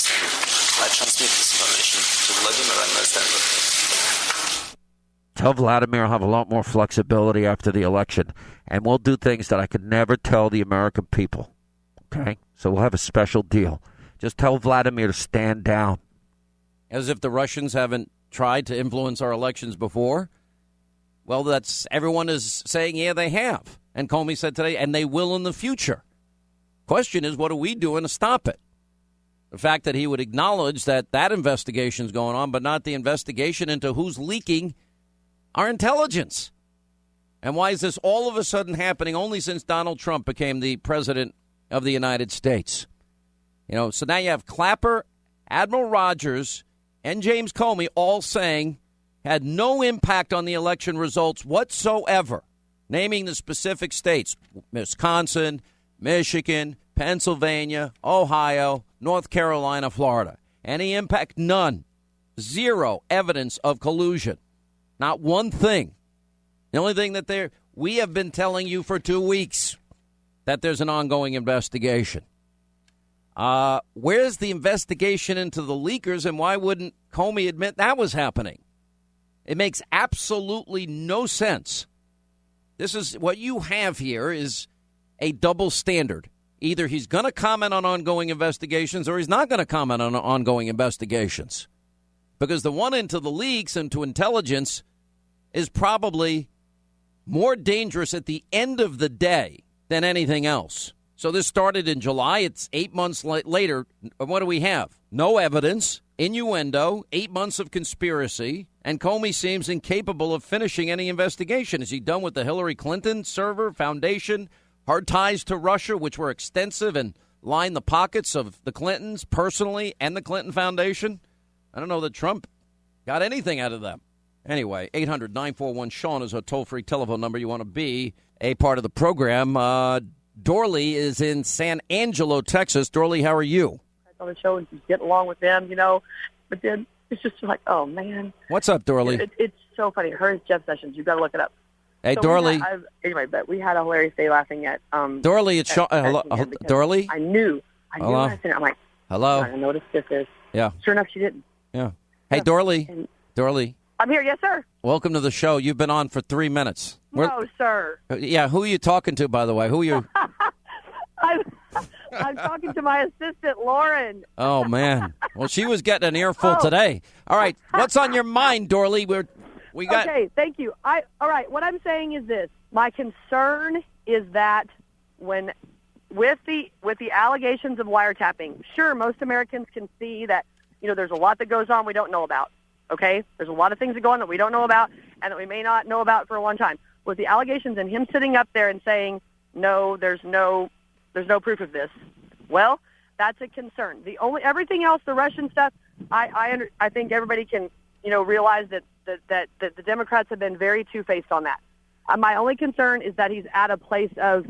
I transmit this information to Vladimir and understand that. Tell Vladimir I'll have a lot more flexibility after the election, and we'll do things that I could never tell the American people. Okay? So we'll have a special deal. Just tell Vladimir to stand down. As if the Russians haven't tried to influence our elections before. Well, that's everyone is saying, yeah, they have. And Comey said today, and they will in the future. Question is, what are we doing to stop it? The fact that he would acknowledge that investigation is going on, but not the investigation into who's leaking our intelligence. And why is this all of a sudden happening only since Donald Trump became the president of the United States? You know, so now you have Clapper, Admiral Rogers, and James Comey all saying had no impact on the election results whatsoever, naming the specific states, Wisconsin, Michigan, Pennsylvania, Ohio, North Carolina, Florida. Any impact? None. Zero evidence of collusion. Not one thing. The only thing that we have been telling you for 2 weeks that there's an ongoing investigation. Where's the investigation into the leakers, and why wouldn't Comey admit that was happening? It makes absolutely no sense. This is what you have here is a double standard. Either he's going to comment on ongoing investigations or he's not going to comment on ongoing investigations. Because the one into the leaks and to intelligence is probably more dangerous at the end of the day than anything else. So this started in July. It's 8 months later. What do we have? No evidence, innuendo, 8 months of conspiracy, and Comey seems incapable of finishing any investigation. Is he done with the Hillary Clinton server, foundation, hard ties to Russia, which were extensive and line the pockets of the Clintons personally and the Clinton Foundation? I don't know that Trump got anything out of them. Anyway, 800-941-SEAN is our toll-free telephone number. You want to be a part of the program. Dorley is in San Angelo, Texas. Dorley, how are you? On the show and just get along with them, but then it's just like, oh, man. What's up, Dorley? It's so funny. Her is Jeff Sessions. You've got to look it up. Hey, So Dorley. but we had a hilarious day laughing at Dorley, it's Sean. Hello, Dorley? I knew Hello? I seen it. I'm like, Hello? I noticed this. Yeah. Sure enough, she didn't. Yeah. Hey, Dorley. Dorley, I'm here. Yes, sir. welcome to the show. You've been on for 3 minutes. No, sir. Yeah, who are you talking to, by the way? Who are you? I'm talking to my assistant, Lauren. Oh, man. Well, she was getting an earful today. All right. What's on your mind, Dorley? We got. Okay, thank you. All right, what I'm saying is this. My concern is that when with the allegations of wiretapping, sure, most Americans can see that, there's a lot that goes on we don't know about. Okay? There's a lot of things that go on that we don't know about and that we may not know about for a long time. With the allegations and him sitting up there and saying, no, there's no proof of this. Well, that's a concern. Everything else, the Russian stuff, I think everybody can, realize that the Democrats have been very two-faced on that. My only concern is that he's at a place of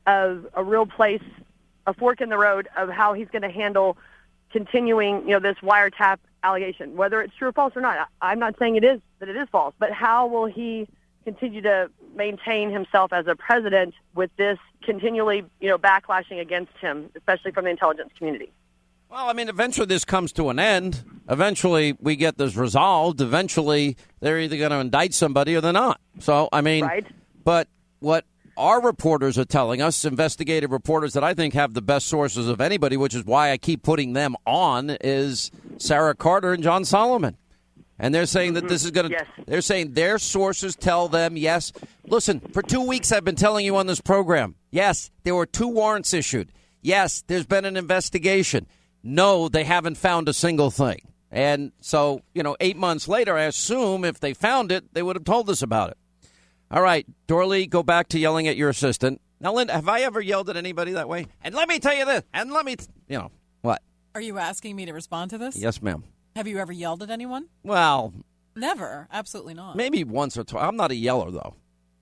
a real place, a fork in the road of how he's going to handle continuing, this wiretap allegation, whether it's true or false or not. I'm not saying that it is false, but how will he continue to maintain himself as a president with this continually, backlashing against him, especially from the intelligence community? Well, I mean, eventually this comes to an end. Eventually we get this resolved. Eventually they're either going to indict somebody or they're not. So, I mean, right. But what our reporters are telling us, investigative reporters that I think have the best sources of anybody, which is why I keep putting them on, is Sarah Carter and John Solomon. And they're saying that this is going to, yes. They're saying their sources tell them, yes. Listen, for 2 weeks I've been telling you on this program, yes, there were 2 warrants issued. Yes, there's been an investigation. No, they haven't found a single thing. And so, 8 months later, I assume if they found it, they would have told us about it. All right, Dorley, go back to yelling at your assistant. Now, Linda, have I ever yelled at anybody that way? And let me tell you this, and let me, what? Are you asking me to respond to this? Yes, ma'am. Have you ever yelled at anyone? Well, never. Absolutely not. Maybe once or twice. I'm not a yeller, though.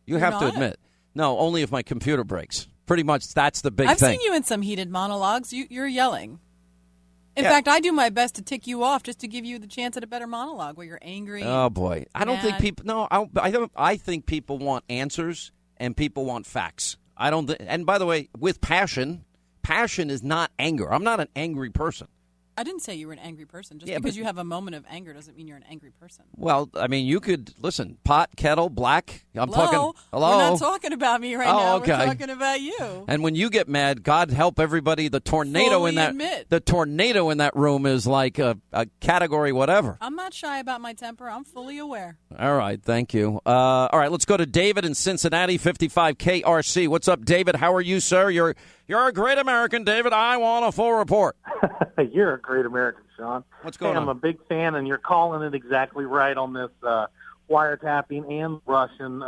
You're have not? to admit. No, only if my computer breaks. Pretty much that's the big thing. I've seen you in some heated monologues. You're yelling. In fact, I do my best to tick you off just to give you the chance at a better monologue where you're angry. Oh, boy. I don't think people... No, I think people want answers and people want facts. I don't... And by the way, with passion is not anger. I'm not an angry person. I didn't say you were an angry person. Just because you have a moment of anger doesn't mean you're an angry person. Well, I mean, you could, listen, pot, kettle, black. I'm talking. Hello? We're not talking about me right now. Okay. We're talking about you. And when you get mad, God help everybody, the tornado the tornado in that room is like a category whatever. I'm not shy about my temper. I'm fully aware. All right, thank you. All right, let's go to David in Cincinnati, 55 KRC. What's up, David? How are you, sir? You're a great American, David. I want a full report. You're a great American, Sean. What's going on? I'm a big fan, and you're calling it exactly right on this wiretapping and Russian.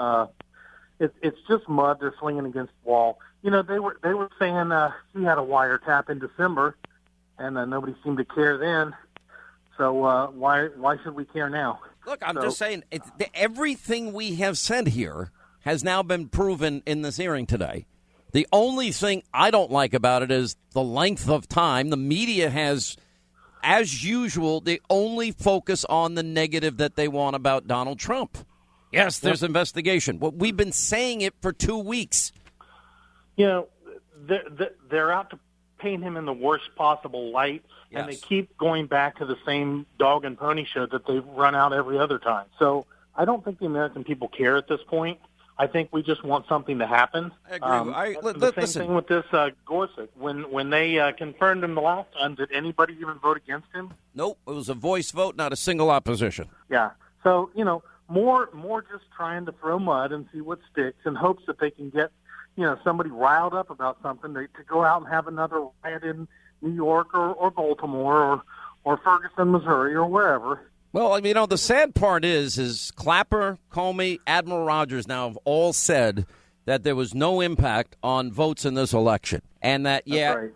It's just mud they're slinging against the wall. They were saying he had a wiretap in December, and nobody seemed to care then. So why should we care now? Look, I'm just saying, everything we have said here has now been proven in this hearing today. The only thing I don't like about it is the length of time. The media has, as usual, they only focus on the negative that they want about Donald Trump. Yes, there's investigation. Well, we've been saying it for 2 weeks. They're out to paint him in the worst possible light, and they keep going back to the same dog and pony show that they've run out every other time. So I don't think the American people care at this point. I think we just want something to happen. I agree. The same thing with this Gorsuch. When they confirmed him the last time, did anybody even vote against him? Nope. It was a voice vote, not a single opposition. Yeah. So, more just trying to throw mud and see what sticks in hopes that they can get, somebody riled up about something to go out and have another riot in New York or Baltimore or Ferguson, Missouri, or wherever. Well, the sad part is Clapper, Comey, Admiral Rogers now have all said that there was no impact on votes in this election. And that,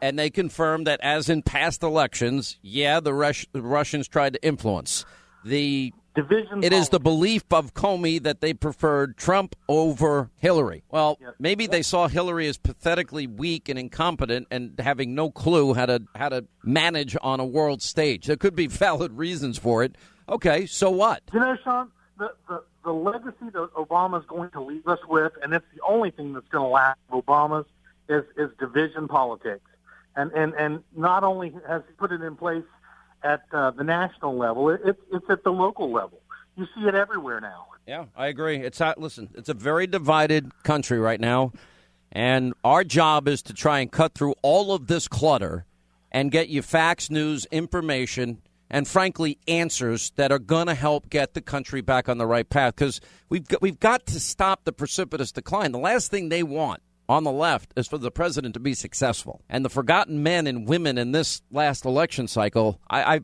and they confirmed that as in past elections, the Russians tried to influence. The division. It is the belief of Comey that they preferred Trump over Hillary. Well, maybe they saw Hillary as pathetically weak and incompetent and having no clue how to manage on a world stage. There could be valid reasons for it. Okay, so what? You know, Sean, the legacy that Obama's going to leave us with, and it's the only thing that's going to last of Obama's, is division politics. And not only has he put it in place at the national level, it's at the local level. You see it everywhere now. Yeah, I agree. It's a very divided country right now, and our job is to try and cut through all of this clutter and get you facts, news, information, and frankly, answers that are going to help get the country back on the right path, because we've got to stop the precipitous decline. The last thing they want on the left is for the president to be successful. And the forgotten men and women in this last election cycle, I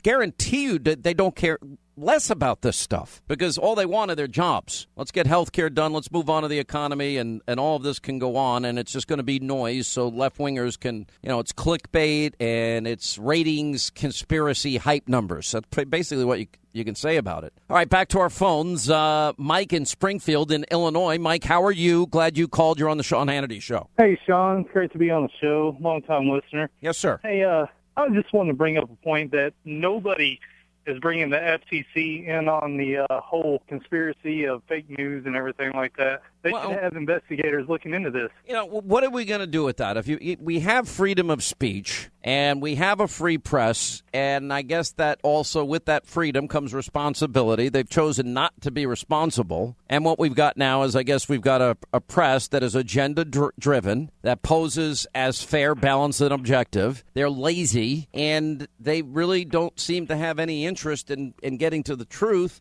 guarantee you that they don't care less about this stuff, because all they want are their jobs. Let's get health care done. Let's move on to the economy, and all of this can go on, and it's just going to be noise so left-wingers can, it's clickbait and it's ratings, conspiracy, hype numbers. That's basically what you can say about it. All right, back to our phones. Mike in Springfield in Illinois. Mike, how are you? Glad you called. You're on the Sean Hannity Show. Hey, Sean. Great to be on the show. Long-time listener. Yes, sir. Hey, I just wanted to bring up a point that nobody is bringing the FCC in on the whole conspiracy of fake news and everything like that. They should have investigators looking into this. What are we going to do with that? We have freedom of speech and we have a free press, and I guess that also with that freedom comes responsibility. They've chosen not to be responsible, and what we've got now is, I guess, we've got a press that is agenda-driven, that poses as fair, balanced, and objective. They're lazy, and they really don't seem to have any interest in getting to the truth.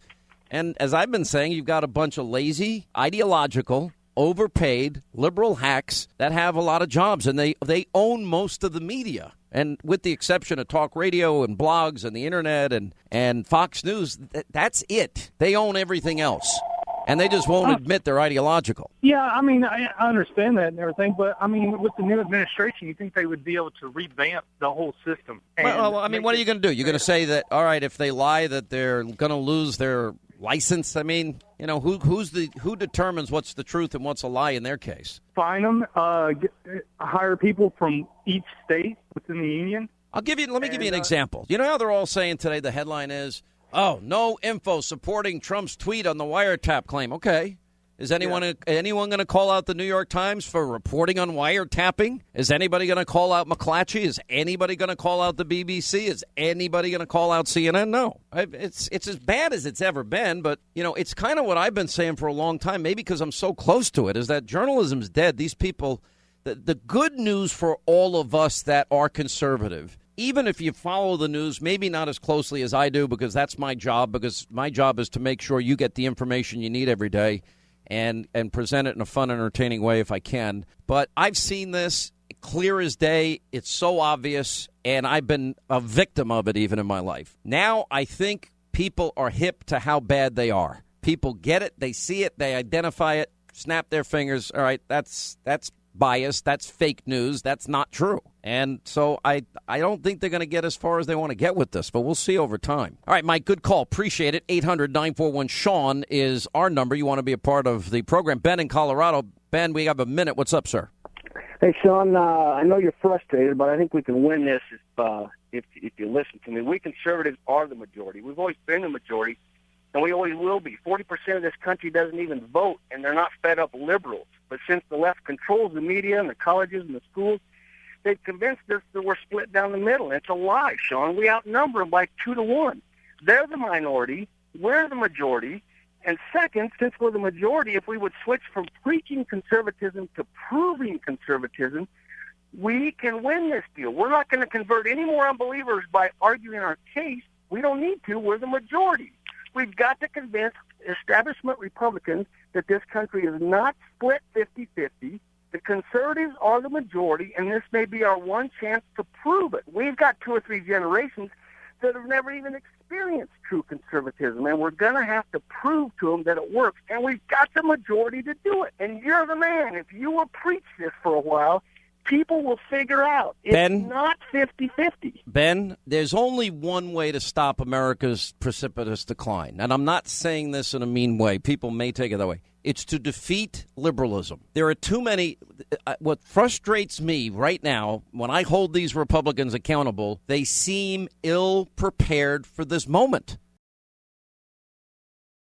And as I've been saying, you've got a bunch of lazy, ideological, overpaid, liberal hacks that have a lot of jobs, and they own most of the media. And with the exception of talk radio and blogs and the internet and Fox News, that's it. They own everything else. And they just won't admit they're ideological. Yeah, I mean, I understand that and everything, but, I mean, with the new administration, you think they would be able to revamp the whole system? Well, I mean, what are you going to do? You're going to say that, all right, if they lie, that they're going to lose their license? I mean, who determines what's the truth and what's a lie in their case? Fine them, hire people from each state within the union. Let me give you an example. You know how they're all saying today, the headline is, oh, no info supporting Trump's tweet on the wiretap claim. Okay. Is anyone going to call out the New York Times for reporting on wiretapping? Is anybody going to call out McClatchy? Is anybody going to call out the BBC? Is anybody going to call out CNN? No. It's as bad as it's ever been, but, it's kind of what I've been saying for a long time, maybe because I'm so close to it, is that journalism's dead. These people, the good news for all of us that are conservative, even if you follow the news, maybe not as closely as I do, because that's my job, because my job is to make sure you get the information you need every day and present it in a fun, entertaining way if I can. But I've seen this clear as day. It's so obvious, and I've been a victim of it even in my life. Now I think people are hip to how bad they are. People get it. They see it. They identify it, snap their fingers. All right, that's bias. That's fake news. That's not true. And so I don't think they're going to get as far as they want to get with this, but we'll see over time. All right, Mike, good call. Appreciate it. 800-941-SEAN is our number. You want to be a part of the program. Ben in Colorado. Ben, we have a minute. What's up, sir? Hey, Sean, I know you're frustrated, but I think we can win this if you listen to me. We conservatives are the majority. We've always been the majority, and we always will be. 40% of this country doesn't even vote, and they're not fed up liberals. But since the left controls the media and the colleges and the schools, they've convinced us that we're split down the middle. It's a lie, Sean. We outnumber them by 2-1. They're the minority. We're the majority. And second, since we're the majority, if we would switch from preaching conservatism to proving conservatism, we can win this deal. We're not going to convert any more unbelievers by arguing our case. We don't need to. We're the majority. We've got to convince establishment Republicans that this country is not split 50-50. The conservatives are the majority, and this may be our one chance to prove it. We've got 2 or 3 generations that have never even experienced true conservatism, and we're going to have to prove to them that it works, and we've got the majority to do it. And you're the man. If you will preach this for a while, people will figure out. It's Ben? not 50-50. Ben, there's only one way to stop America's precipitous decline. And I'm not saying this in a mean way. People may take it that way. It's to defeat liberalism. There are too many. What frustrates me right now, when I hold these Republicans accountable, they seem ill-prepared for this moment.